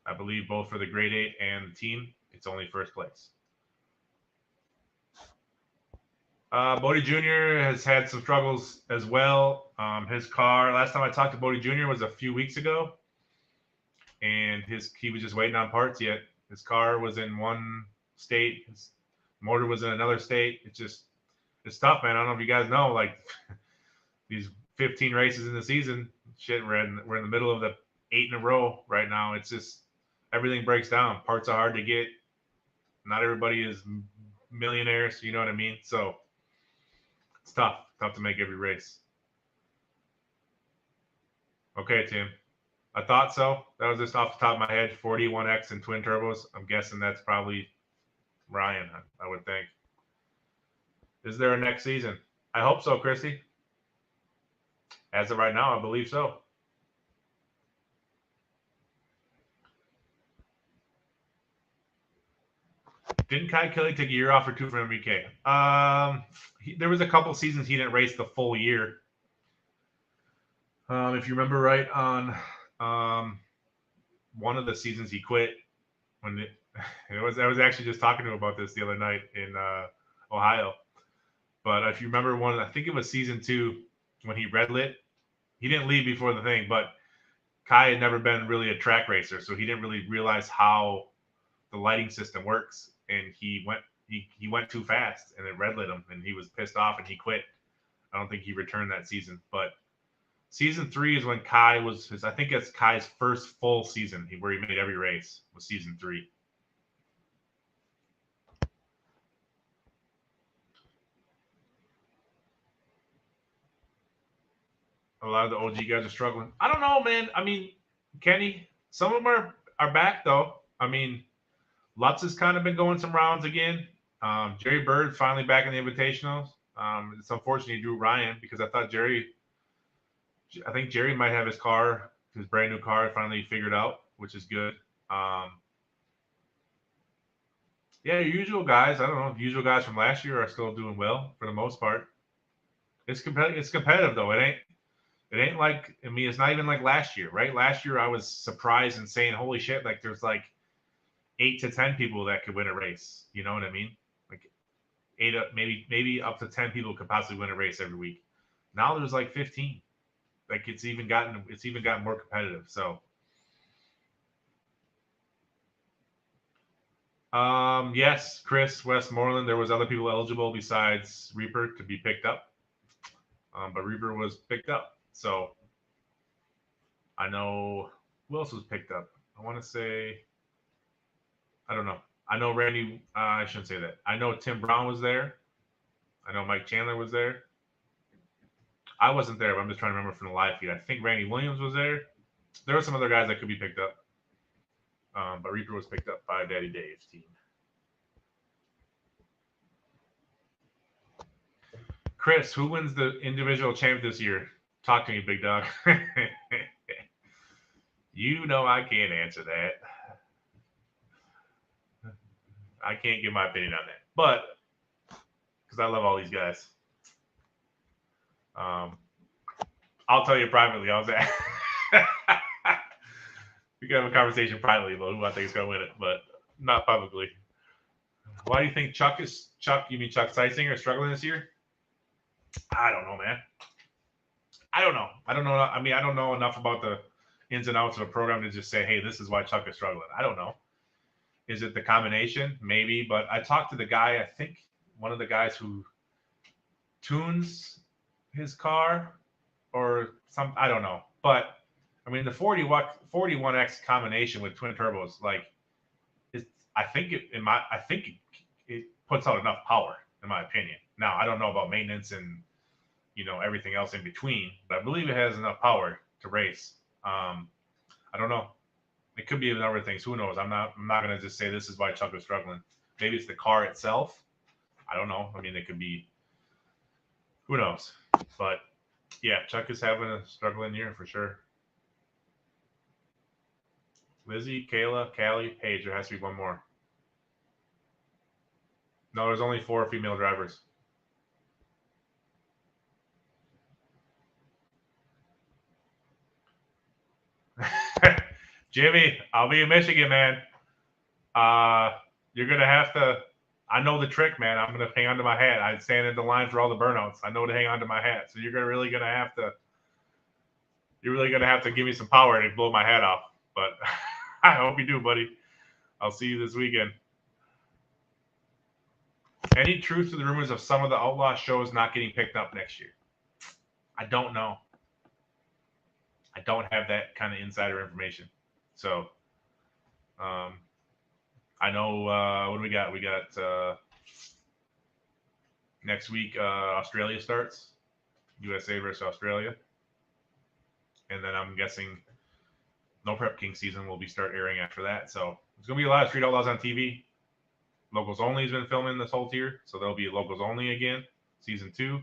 I believe both for the grade 8 and the team, it's only first place. Bodie Jr. has had some struggles as well. His car, last time I talked to Bodie Jr. was a few weeks ago, and he was just waiting on parts yet. His car was in one state, his motor was in another state. It's tough, man. I don't know if you guys know, like, these 15 races in the season, shit, we're in the middle of the 8 in a row right now. It's just everything breaks down. Parts are hard to get. Not everybody is millionaires, you know what I mean? So it's tough to make every race. Okay, Tim. I thought so. That was just off the top of my head. 41X and twin turbos. I'm guessing that's probably Ryan, I would think. Is there a next season? I hope so, Christy. As of right now, I believe so. Didn't Kai Kelly take a year off or two from MBK? There was a couple seasons he didn't race the full year. If you remember right, on one of the seasons he quit when it was. I was actually just talking to him about this the other night in Ohio. But if you remember one, I think it was season 2 when he red lit. He didn't leave before the thing, but Kai had never been really a track racer, so he didn't really realize how the lighting system works, and he went too fast, and it red lit him, and he was pissed off, and he quit. I don't think he returned that season, but season 3 is when Kai was his. I think it's Kai's first full season where he made every race was season 3. A lot of the OG guys are struggling. I don't know, man. I mean, Kenny, some of them are back though. I mean, Lutz has kind of been going some rounds again. Jerry Bird finally back in the Invitationals. It's unfortunate he drew Ryan because I think Jerry might have his brand new car finally figured out, which is good. Yeah, your usual guys. I don't know. The usual guys from last year are still doing well for the most part. It's competitive. It's competitive though. It ain't like, I mean, it's not even like last year, right? Last year I was surprised and saying, "Holy shit!" Like there's like 8 to 10 people that could win a race. You know what I mean? Like maybe up to 10 people could possibly win a race every week. Now there's like 15. Like it's even gotten more competitive. So, yes, Chris Westmoreland. There was other people eligible besides Reaper to be picked up, but Reaper was picked up. So I know who else was picked up. I want to say, I don't know. I know Randy. I shouldn't say that. I know Tim Brown was there. I know Mike Chandler was there. I wasn't there, but I'm just trying to remember from the live feed. I think Randy Williams was there. There were some other guys that could be picked up, but Reaper was picked up by Daddy Dave's team. Chris, who wins the individual champ this year? Talk to me, big dog. You know I can't answer that. I can't give my opinion on that, but because I love all these guys. I'll tell you privately. I was at. We can have a conversation privately about who I think is going to win it, but not publicly. Why do you think Chuck? You mean Chuck Seisinger is struggling this year? I don't know, man. I don't know. I mean, I don't know enough about the ins and outs of a program to just say, hey, this is why Chuck is struggling. I don't know. Is it the combination? Maybe. But I talked to the guy, I think one of the guys who tunes his car or some, I don't know. But I mean, the 41X combination with twin turbos, like, I think it puts out enough power, in my opinion. Now, I don't know about maintenance and everything else in between, but I believe it has enough power to race. I don't know. It could be a number of things. Who knows? I'm not going to just say this is why Chuck is struggling. Maybe it's the car itself. I don't know. I mean, it could be. Who knows? But yeah, Chuck is having a struggling year for sure. Lizzie, Kayla, Callie, Paige. There has to be one more. No, there's only 4 female drivers. Jimmy, I'll be in Michigan, man. You're gonna have to. I know the trick, man. I'm gonna hang on to my hat. I stand in the line for all the burnouts. I know to hang on to my hat. So you're really gonna have to. You're really gonna have to give me some power to blow my hat off. But I hope you do, buddy. I'll see you this weekend. Any truth to the rumors of some of the Outlaw shows not getting picked up next year? I don't know. I don't have that kind of insider information. So, I know what do we got? We got next week Australia starts, USA versus Australia, and then I'm guessing No Prep King season will be start airing after that. So there's gonna be a lot of Street Outlaws on TV. Locals Only has been filming this whole tier, so there'll be Locals Only again, season 2.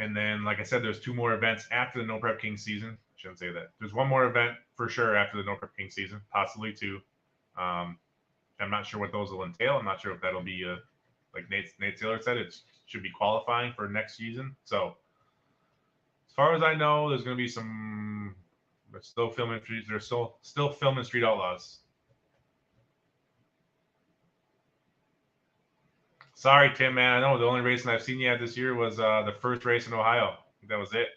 And then, like I said, there's 2 more events after the No Prep King season. I shouldn't say that. There's one more event for sure after the No Prep King season, possibly 2. I'm not sure what those will entail. I'm not sure if that'll be like Nate Taylor said, it should be qualifying for next season. So As far as I know, there's going to be some. They're still filming. They're still filming Street Outlaws. Sorry, Tim, man. I know the only racing I've seen yet this year was the first race in Ohio. That was it.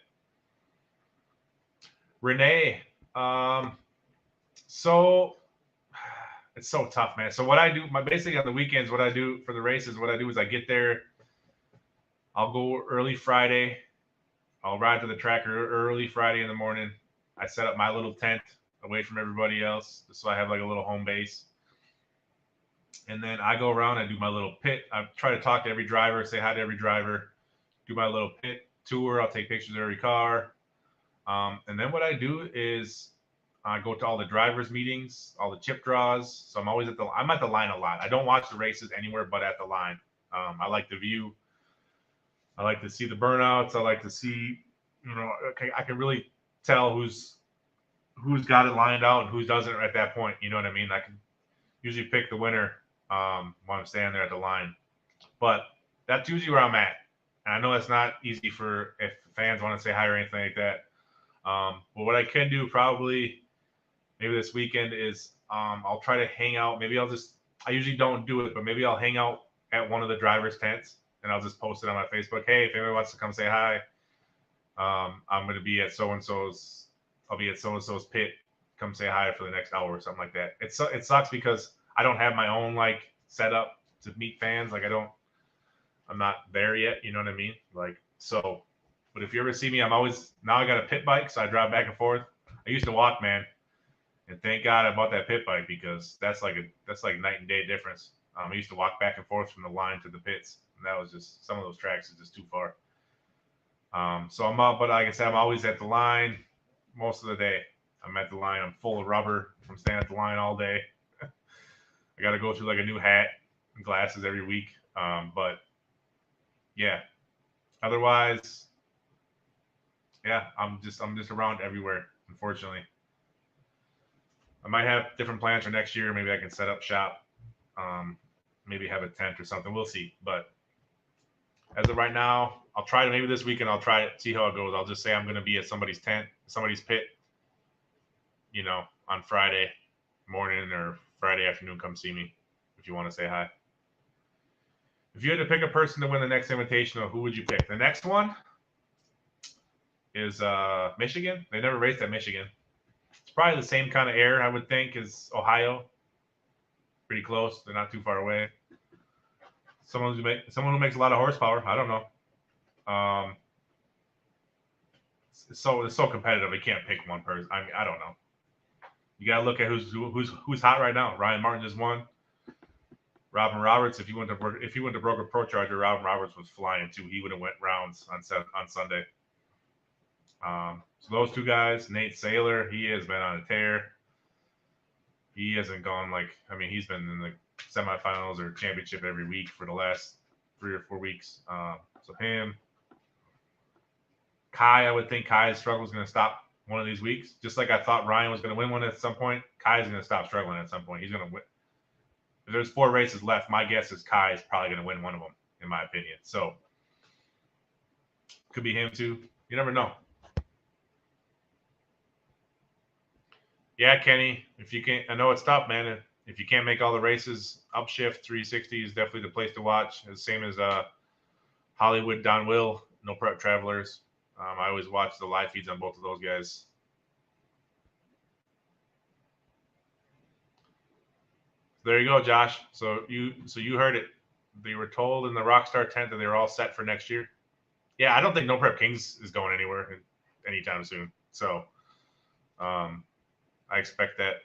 Renee. So it's so tough, man. So what I do, basically on the weekends, what I do for the races, what I do is I get there. I'll go early Friday. I'll ride to the track early Friday in the morning. I set up my little tent away from everybody else, so I have like a little home base. And then I go around. I do my little pit. I try to talk to every driver, say hi to every driver, do my little pit tour. I'll take pictures of every car. And then what I do is I go to all the drivers' meetings, all the chip draws. So I'm at the line a lot. I don't watch the races anywhere but at the line. I like the view. I like to see the burnouts. I like to see, okay, I can really tell who's got it lined out and who doesn't at that point. You know what I mean? I can usually pick the winner while I'm standing there at the line. But that's usually where I'm at. And I know that's not easy for if fans want to say hi or anything like that. But what I can do probably maybe this weekend is I'll try to hang out. Maybe I usually don't do it, but maybe I'll hang out at one of the drivers' tents and I'll just post it on my Facebook. Hey, if anybody wants to come say hi, I'm going to be at so-and-so's. I'll be at so-and-so's pit. Come say hi for the next hour or something like that. It sucks because I don't have my own like setup to meet fans. Like I'm not there yet. You know what I mean? Like, so, but if you ever see me, now I got a pit bike. So I drive back and forth. I used to walk, man. And thank God I bought that pit bike because that's like night and day difference. I used to walk back and forth from the line to the pits. And that was just, some of those tracks is just too far. So but like I said, I'm always at the line most of the day. I'm at the line. I'm full of rubber. I'm standing at the line all day. I got to go through like a new hat and glasses every week. But yeah, otherwise, yeah, I'm just around everywhere. Unfortunately, I might have different plans for next year. Maybe I can set up shop. Maybe have a tent or something. We'll see. But as of right now, I'll try to maybe this weekend. I'll try it, see how it goes. I'll just say I'm going to be at somebody's tent, somebody's pit, on Friday morning or Friday afternoon. Come see me if you want to say hi. If you had to pick a person to win the next Invitational, who would you pick? The next one is Michigan. They never raced at Michigan. It's probably the same kind of air, I would think, as Ohio. Pretty close. They're not too far away. Someone who makes a lot of horsepower. I don't know. It's so competitive. You can't pick one person. I mean, I don't know. You gotta look at who's hot right now. Ryan Martin just won. Robin Roberts. If you went to Broker Pro Charger, Robin Roberts was flying too. He would have went rounds on Sunday. So those two guys, Nate Saylor, he has been on a tear. He hasn't gone he's been in the semifinals or championship every week for the last 3 or 4 weeks. So him, Kai, I would think Kai's struggle is going to stop one of these weeks. Just like I thought Ryan was going to win one at some point, Kai's going to stop struggling at some point. He's going to win. If there's 4 races left, my guess is Kai is probably going to win one of them, in my opinion. So could be him too. You never know. Yeah, Kenny. If you can't, I know it's tough, man. If you can't make all the races, Upshift 360 is definitely the place to watch. The same as Hollywood, Don Will, No Prep Travelers. I always watch the live feeds on both of those guys. There you go, Josh. So you heard it. They were told in the Rockstar tent that they were all set for next year. Yeah, I don't think No Prep Kings is going anywhere anytime soon. So I expect that.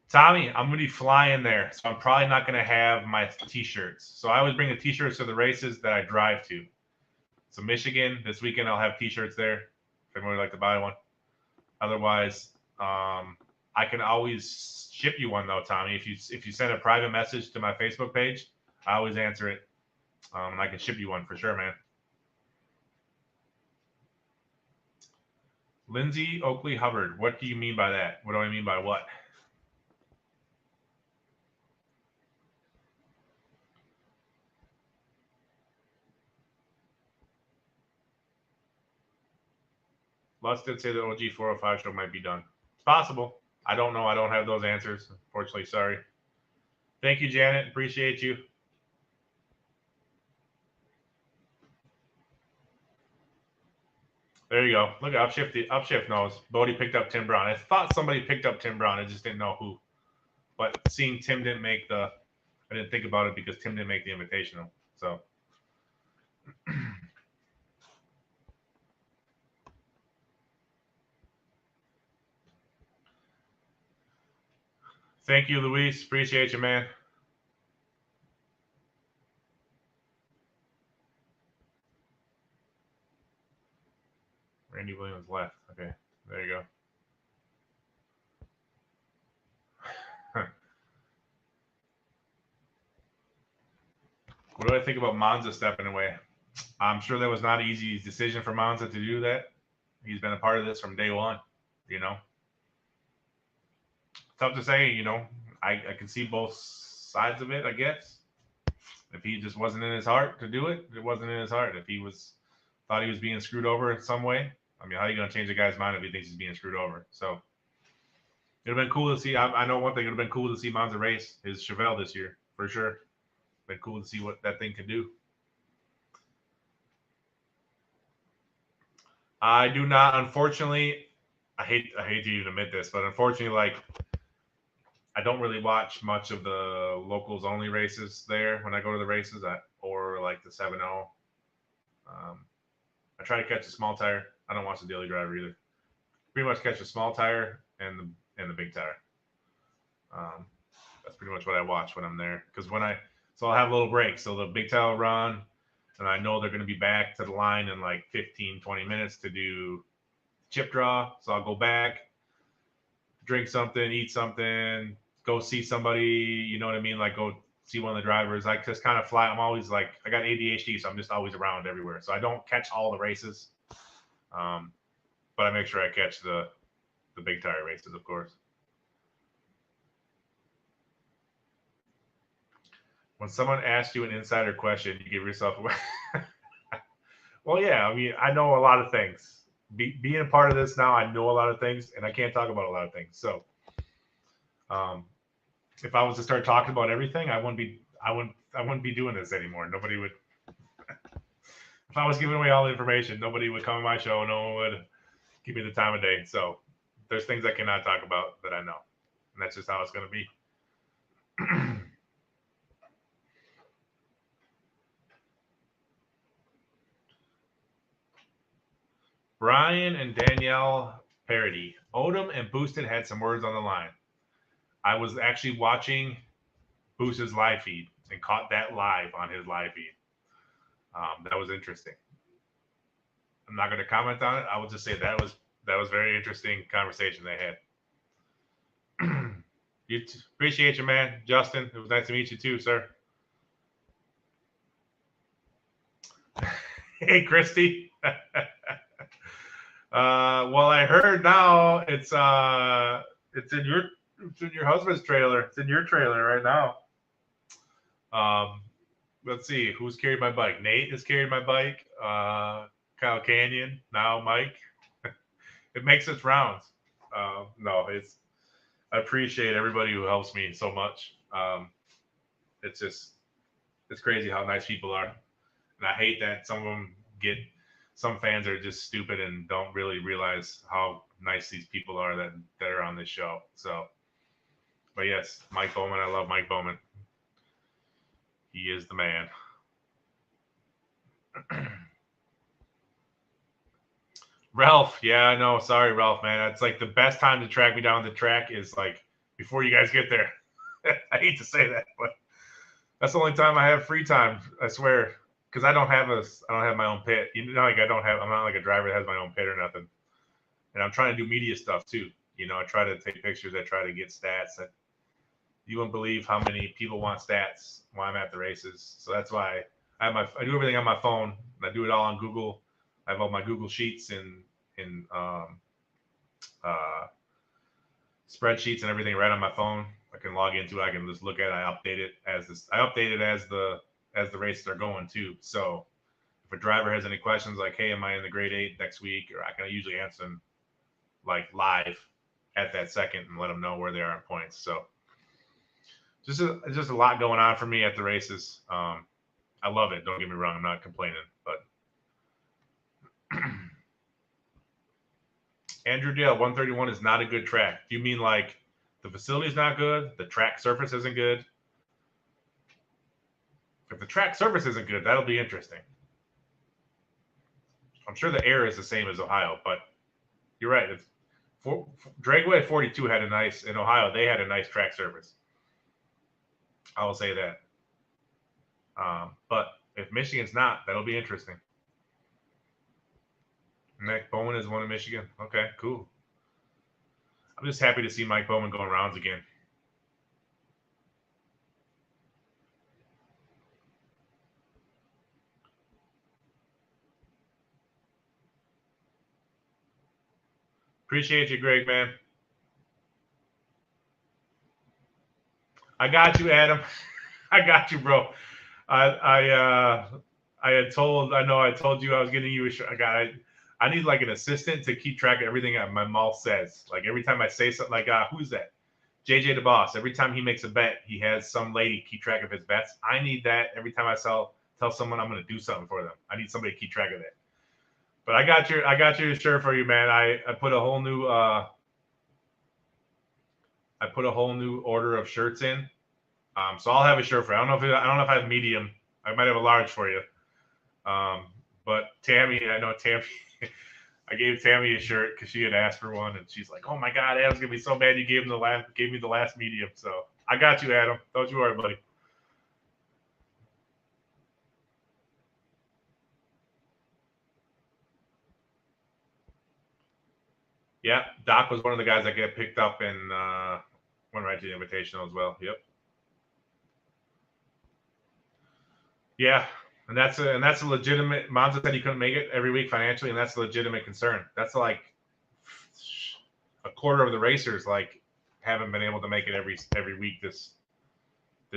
Tommy, I'm going to be flying there, so I'm probably not going to have my T-shirts. So I always bring the T-shirts to the races that I drive to. So Michigan, this weekend I'll have T-shirts there if anyone would like to buy one. Otherwise, I can always ship you one though, Tommy. If you send a private message to my Facebook page, I always answer it. And I can ship you one for sure, man. Lindsay Oakley Hubbard, what do you mean by that? What do I mean by what? Lutz did say the OG 405 show might be done. It's possible. I don't know. I don't have those answers. Unfortunately, sorry. Thank you, Janet. Appreciate you. There you go. Look at Upshift. Upshift knows. Bodie picked up Tim Brown. I thought somebody picked up Tim Brown. I just didn't know who. But seeing Tim didn't make the, I didn't think about it because Tim didn't make the Invitational. So. Thank you, Luis. Appreciate you, man. Randy Williams left. Okay, there you go. What do I think about Monza stepping away? I'm sure that was not an easy decision for Monza to do that. He's been a part of this from day one, you know. Tough to say, you know. I can see both sides of it, I guess. If he just wasn't in his heart to do it, it wasn't in his heart. If he thought he was being screwed over in some way, I mean, how are you going to change a guy's mind if he thinks he's being screwed over? So it would have been cool to see. I know one thing. It would have been cool to see Monza race his Chevelle this year, for sure. Been cool to see what that thing can do. I do not, unfortunately. I hate to even admit this, but unfortunately, like, I don't really watch much of the locals only races there when I go to the races, or like the 7.0. I try to catch a small tire. I don't watch the daily driver either. Pretty much catch a small tire and the big tire. That's pretty much what I watch when I'm there. Because so I'll have a little break. So the big tire will run, and I know they're going to be back to the line in like 15, 20 minutes to do chip draw. So I'll go back, drink something, eat something, go see somebody, you know what I mean? Like go see one of the drivers. I just kind of fly. I'm always like, I got ADHD, so I'm just always around everywhere. So I don't catch all the races. But I make sure I catch the big tire races, of course. When someone asks you an insider question, you give yourself away. Well, yeah, I mean, I know a lot of things. Being a part of this now, I know a lot of things, and I can't talk about a lot of things. So, if I was to start talking about everything, I wouldn't be doing this anymore. Nobody would. If I was giving away all the information, nobody would come on my show. No one would give me the time of day. So, there's things I cannot talk about that I know, and that's just how it's going to be. Brian and Danielle Parody. Odom and Boosted had some words on the line. I was actually watching Boosted's live feed and caught that live on his live feed. That was interesting. I'm not going to comment on it. I will just say that was very interesting conversation they had. Appreciate you, man. Justin, it was nice to meet you too, sir. Hey, Christy. Well, I heard now it's in your husband's trailer. It's in your trailer right now. Let's see who's carried my bike. Nate has carried my bike. Kyle Canyon, now Mike. It makes its rounds. No, I appreciate everybody who helps me so much. It's crazy how nice people are, and I hate that some fans are just stupid and don't really realize how nice these people are that are on this show. So, but yes, Mike Bowman, I love Mike Bowman. He is the man. Ralph, yeah, I know. Sorry, Ralph, man. It's like the best time to track me down the track is like before you guys get there. I hate to say that, but that's the only time I have free time. I swear, because I don't have my own pit. You know, like I'm not like a driver that has my own pit or nothing. And I'm trying to do media stuff too. You know, I try to take pictures. I try to get stats. You wouldn't believe how many people want stats while I'm at the races. So that's why I do everything on my phone. I do it all on Google. I have all my Google Sheets and spreadsheets and everything right on my phone. I can log into it. I can just look at it. I update it as the races are going too. So If a driver has any questions like, hey, am I in the grade 8 next week? Or I can usually answer them like live at that second and let them know where they are in points. So just a lot going on for me at the races. I love it. Don't get me wrong. I'm not complaining, but Andrew Dale, 131 is not a good track. Do you mean like the facility's not good? The track surface isn't good? If the track surface isn't good, that'll be interesting. I'm sure the air is the same as Ohio, but you're right. Dragway 42 had a nice, in Ohio, they had a nice track surface. I will say that. But if Michigan's not, that'll be interesting. Mike Bowman is one in Michigan. Okay, cool. I'm just happy to see Mike Bowman going rounds again. Appreciate you, Greg, man. I got you, Adam. I got you, bro. I told you I was getting you I need like an assistant to keep track of everything my mouth says. Like every time I say something, like who's that? JJ the boss. Every time he makes a bet, he has some lady keep track of his bets. I need that every time I tell someone I'm going to do something for them. I need somebody to keep track of that. But I got your shirt for you, man. I put a whole new order of shirts in. So I'll have a shirt for you. I don't know if I have medium. I might have a large for you. But Tammy, I know Tammy. I gave Tammy a shirt because she had asked for one, and she's like, "Oh my God, Adam's gonna be so mad you gave me the last medium." So I got you, Adam. Don't you worry, buddy. Yeah, Doc was one of the guys that get picked up and went right to the Invitational as well. Yep. Yeah, and that's a legitimate. Monza said he couldn't make it every week financially, and that's a legitimate concern. That's like a quarter of the racers like haven't been able to make it every week this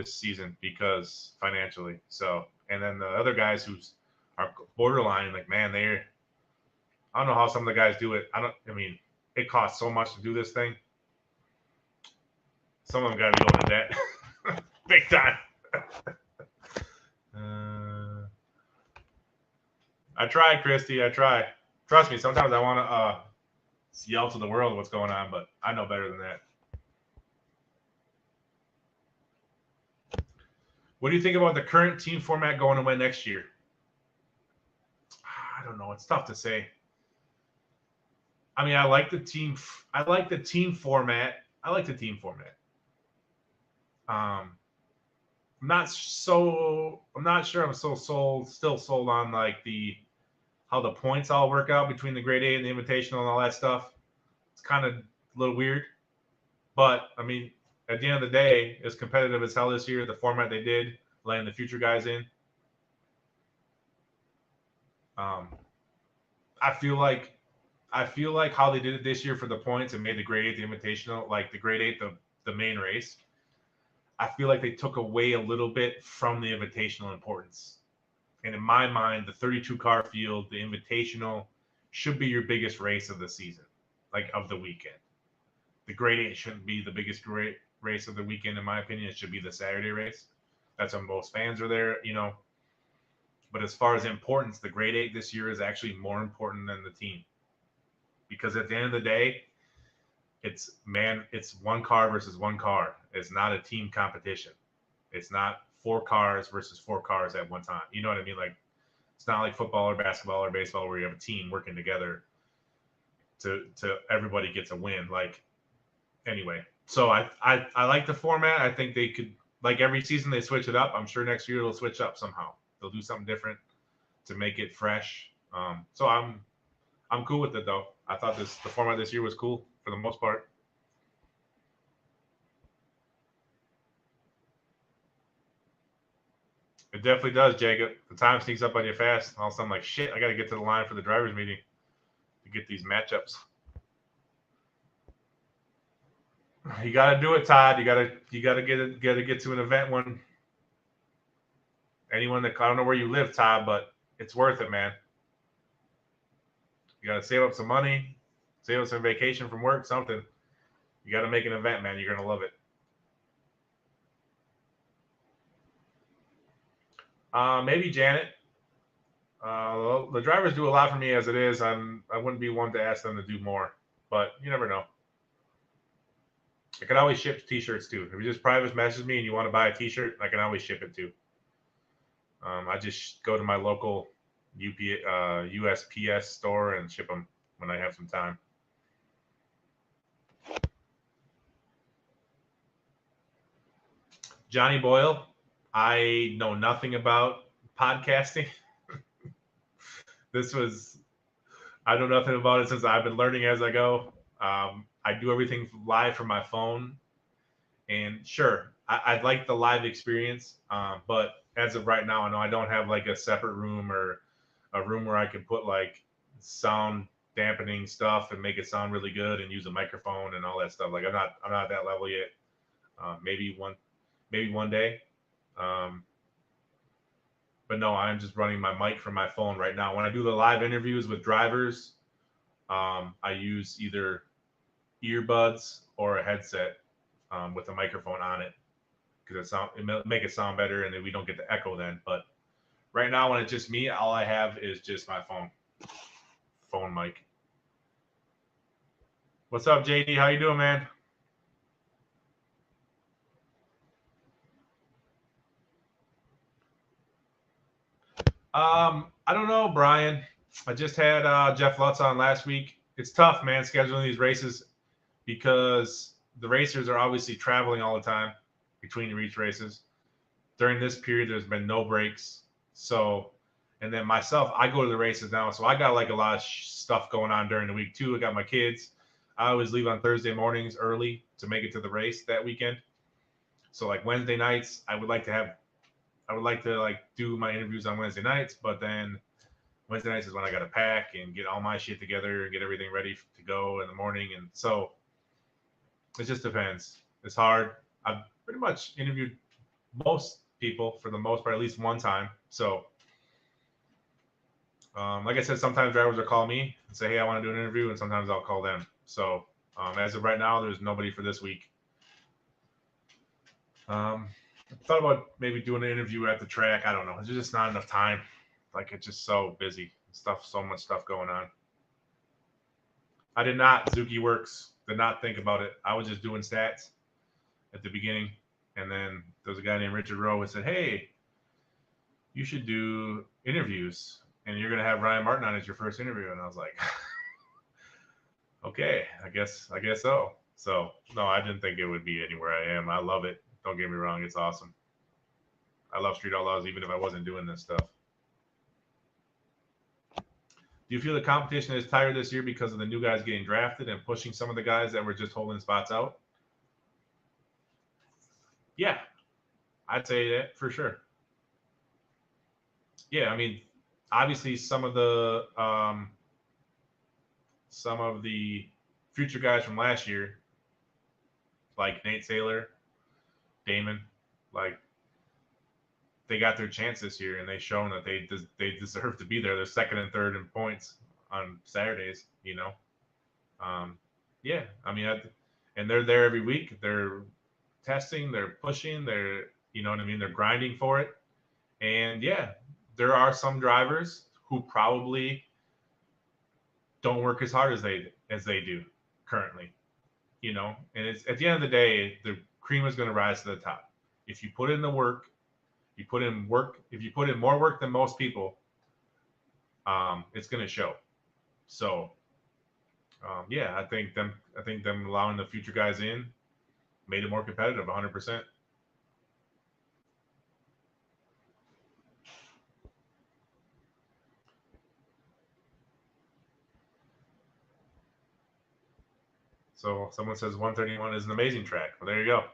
season because financially. So, and then the other guys who are borderline, like man, I don't know how some of the guys do it. I mean, it costs so much to do this thing. Some of them got to be going to debt big time. I try, Christy. I try. Trust me, sometimes I want to yell to the world what's going on, but I know better than that. What do you think about the current team format going away next year? I don't know. It's tough to say. I mean, I like the team format. I'm not sure I'm still sold on like how the points all work out between the grade A and the invitational and all that stuff. It's kind of a little weird. But I mean, at the end of the day, it's competitive as hell this year. The format they did, letting the future guys in. I feel like how they did it this year for the points and made the grade 8 the invitational, like the grade 8 the main race. I feel like they took away a little bit from the invitational importance. And in my mind, the 32 car field, the invitational, should be your biggest race of the season, like of the weekend. The grade 8 shouldn't be the biggest race of the weekend, in my opinion. It should be the Saturday race. That's when most fans are there, you know. But as far as importance, the grade 8 this year is actually more important than the team. Because at the end of the day, it's one car versus one car. It's not a team competition. It's not 4 cars versus 4 cars at one time. You know what I mean? Like, it's not like football or basketball or baseball where you have a team working together to everybody gets a win. Like, anyway, so I like the format. I think they could, like, every season they switch it up. I'm sure next year it'll switch up somehow. They'll do something different to make it fresh. So I'm cool with it though. I thought the format this year was cool for the most part. It definitely does, Jacob. The time sneaks up on you fast. All of a sudden, I'm like, shit, I got to get to the line for the drivers' meeting to get these matchups. You got to do it, Todd. You got to get to an event when anyone that, I don't know where you live, Todd, but It's worth it, man. You got to save up some money, save up some vacation from work, something. You got to make an event, man. You're going to love it. Maybe Janet. The drivers do a lot for me as it is. I wouldn't be one to ask them to do more, but you never know. I can always ship T-shirts too. If you just private message me and you want to buy a T-shirt, I can always ship it too. I just go to my local USPS store and ship them when I have some time. Johnny Boyle, I know nothing about podcasting. I know nothing about it since I've been learning as I go. I do everything live from my phone. And sure, I like the live experience. But as of right now, I know I don't have like a separate room or a room where I can put like sound dampening stuff and make it sound really good and use a microphone and all that stuff. Like I'm not at that level yet. Maybe one day. But no, I'm just running my mic from my phone right now. When I do the live interviews with drivers, I use either earbuds or a headset with a microphone on it because it make it sound better, and then we don't get the echo then. But right now, when it's just me, all I have is just my phone mic. What's up, JD? How you doing, man? I don't know, Brian. I just had Jeff Lutz on last week. It's tough, man, scheduling these races because the racers are obviously traveling all the time between each races. During this period, there's been no breaks. So, and then myself, I go to the races now. So I got like a lot of stuff going on during the week too. I got my kids. I always leave on Thursday mornings early to make it to the race that weekend. So like Wednesday nights, I would like to like do my interviews on Wednesday nights, but then Wednesday nights is when I got to pack and get all my shit together and get everything ready to go in the morning. And so it just depends. It's hard. I've pretty much interviewed most people for the most part, at least one time. So, like I said, sometimes drivers will call me and say, hey, I want to do an interview. And sometimes I'll call them. So as of right now, there's nobody for this week. I thought about maybe doing an interview at the track. I don't know. There's just not enough time. Like it's just so busy. So much stuff going on. I did not, Zuki Works, did not think about it. I was just doing stats at the beginning. And then there's a guy named Richard Rowe who said, hey, you should do interviews. And you're going to have Ryan Martin on as your first interview. And I was like, okay, I guess so. So, no, I didn't think it would be anywhere I am. I love it. Don't get me wrong. It's awesome. I love Street Outlaws even if I wasn't doing this stuff. Do you feel the competition is tighter this year because of the new guys getting drafted and pushing some of the guys that were just holding spots out? Yeah, I'd say that for sure. Yeah, I mean, obviously some of the future guys from last year, like Nate Saylor, Damon, like they got their chance this year, and they've shown that they deserve to be there. They're second and third in points on Saturdays, you know. Yeah, I mean, and they're there every week. They're testing, they're pushing, they're, you know what I mean, they're grinding for it. And yeah, there are some drivers who probably don't work as hard as they do currently, you know. And it's at the end of the day, the cream is going to rise to the top. If you put in the work, if you put in more work than most people, it's going to show. So yeah, I think them allowing the future guys in made it more competitive 100%. So someone says 131 is an amazing track. Well, there you go.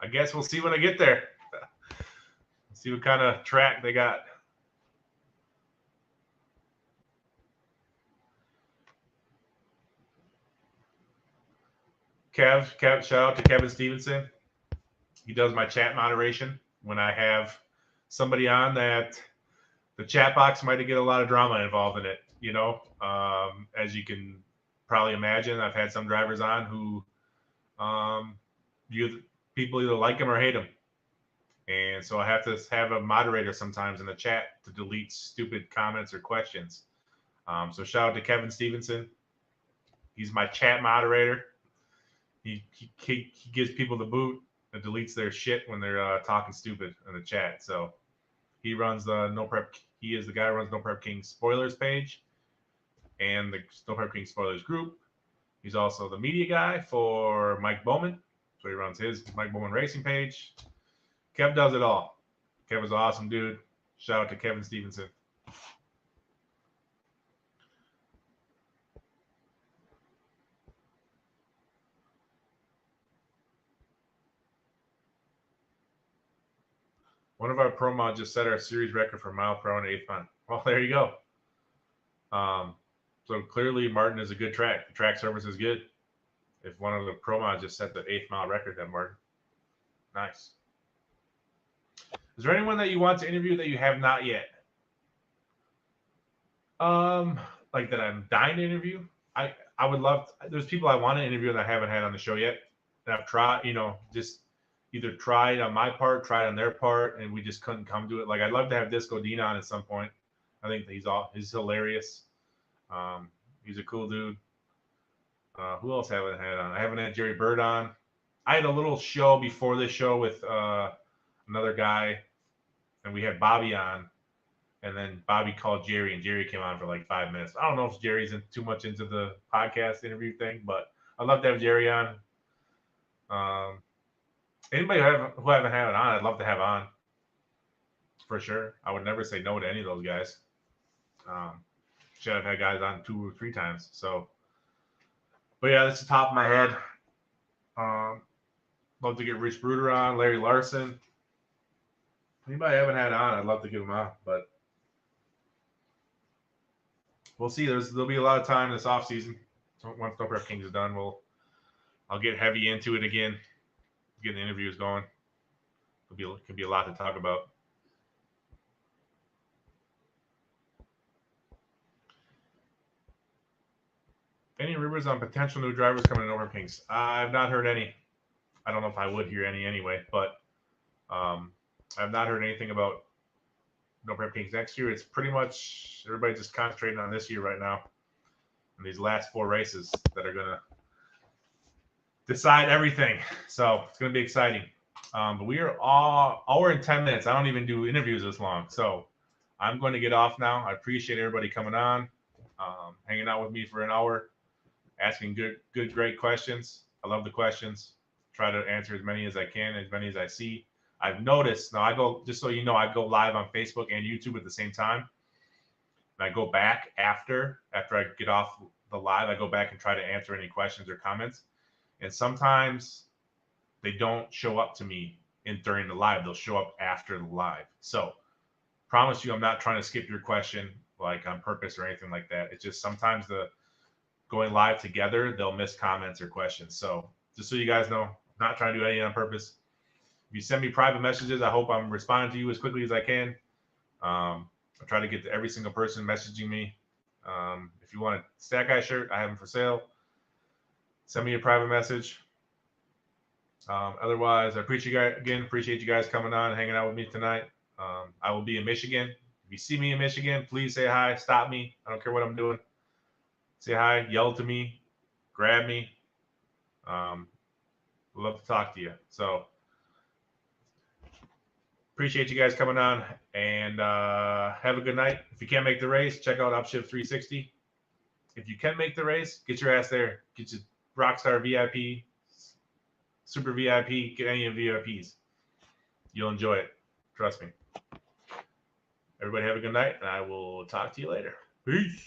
I guess we'll see when I get there. See what kind of track they got. Kev, shout out to Kevin Stevenson. He does my chat moderation when I have somebody on that the chat box might get a lot of drama involved in it. As you can probably imagine, I've had some drivers on who people either like them or hate them. And so I have to have a moderator sometimes in the chat to delete stupid comments or questions. So shout out to Kevin Stevenson. He's my chat moderator. He gives people the boot and deletes their shit when they're talking stupid in the chat. So he runs the No Prep. He is the guy who runs No Prep King spoilers page and the No Prep King spoilers group. He's also the media guy for Mike Bowman. So he runs his Mike Bowman Racing page. Kev does it all. Kev is an awesome dude. Shout out to Kevin Stevenson. One of our pro mods just set our series record for mile per hour in the 8th month. Well, there you go. So clearly Martin is a good track. The track surface is good. If one of the pro mods just set the 8th mile record, then Martin. Nice. Is there anyone that you want to interview that you have not yet? Like that I'm dying to interview? I would love there's people I want to interview that I haven't had on the show yet. That I've tried, just either tried on my part, tried on their part, and we just couldn't come to it. Like I'd love to have Disco Dean on at some point. I think he's hilarious. He's a cool dude. Who else haven't had on? I haven't had Jerry Bird on. I had a little show before this show with another guy, and we had Bobby on, and then Bobby called Jerry, and Jerry came on for like 5 minutes. I don't know if Jerry's too much into the podcast interview thing, but I'd love to have Jerry on. Anybody who I haven't had it on, I'd love to have on. For sure. I would never say no to any of those guys. Should have had guys on 2 or 3 times. But yeah, that's the top of my head. Love to get Rich Bruder on, Larry Larson. Anybody I haven't had on, I'd love to give them on, but we'll see. There'll be a lot of time this off season. So once No Prep Kings is done, I'll get heavy into it again, get the interviews going. It could be a lot to talk about. Any rumors on potential new drivers coming to No Prep Kings? I've not heard any. I don't know if I would hear any anyway, but I've not heard anything about No Prep Kings next year. It's pretty much everybody just concentrating on this year right now and these last 4 races that are going to decide everything. So it's going to be exciting. But we are hour and 10 minutes. I don't even do interviews this long. So I'm going to get off now. I appreciate everybody coming on, hanging out with me for an hour, asking good, great questions. I love the questions. Try to answer as many as I can, as many as I see. I've noticed now just so you know, I go live on Facebook and YouTube at the same time. And I go back after I get off the live, I go back and try to answer any questions or comments. And sometimes they don't show up to me during the live. They'll show up after the live. So promise you, I'm not trying to skip your question like on purpose or anything like that. It's just sometimes going live together, they'll miss comments or questions. So just so you guys know, I'm not trying to do anything on purpose. If you send me private messages, I hope I'm responding to you as quickly as I can. I try to get to every single person messaging me. If you want a Stat Guy shirt, I have them for sale. Send me a private message. Otherwise, I appreciate you guys coming on and hanging out with me tonight. I will be in Michigan. If you see me in Michigan, please say hi. Stop me. I don't care what I'm doing. Say hi. Yell to me. Grab me. Love to talk to you. So appreciate you guys coming on, and have a good night. If you can't make the race, check out Upshift 360. If you can make the race, get your ass there. Get your Rockstar VIP, Super VIP, get any of the VIPs. You'll enjoy it. Trust me. Everybody have a good night, and I will talk to you later. Peace.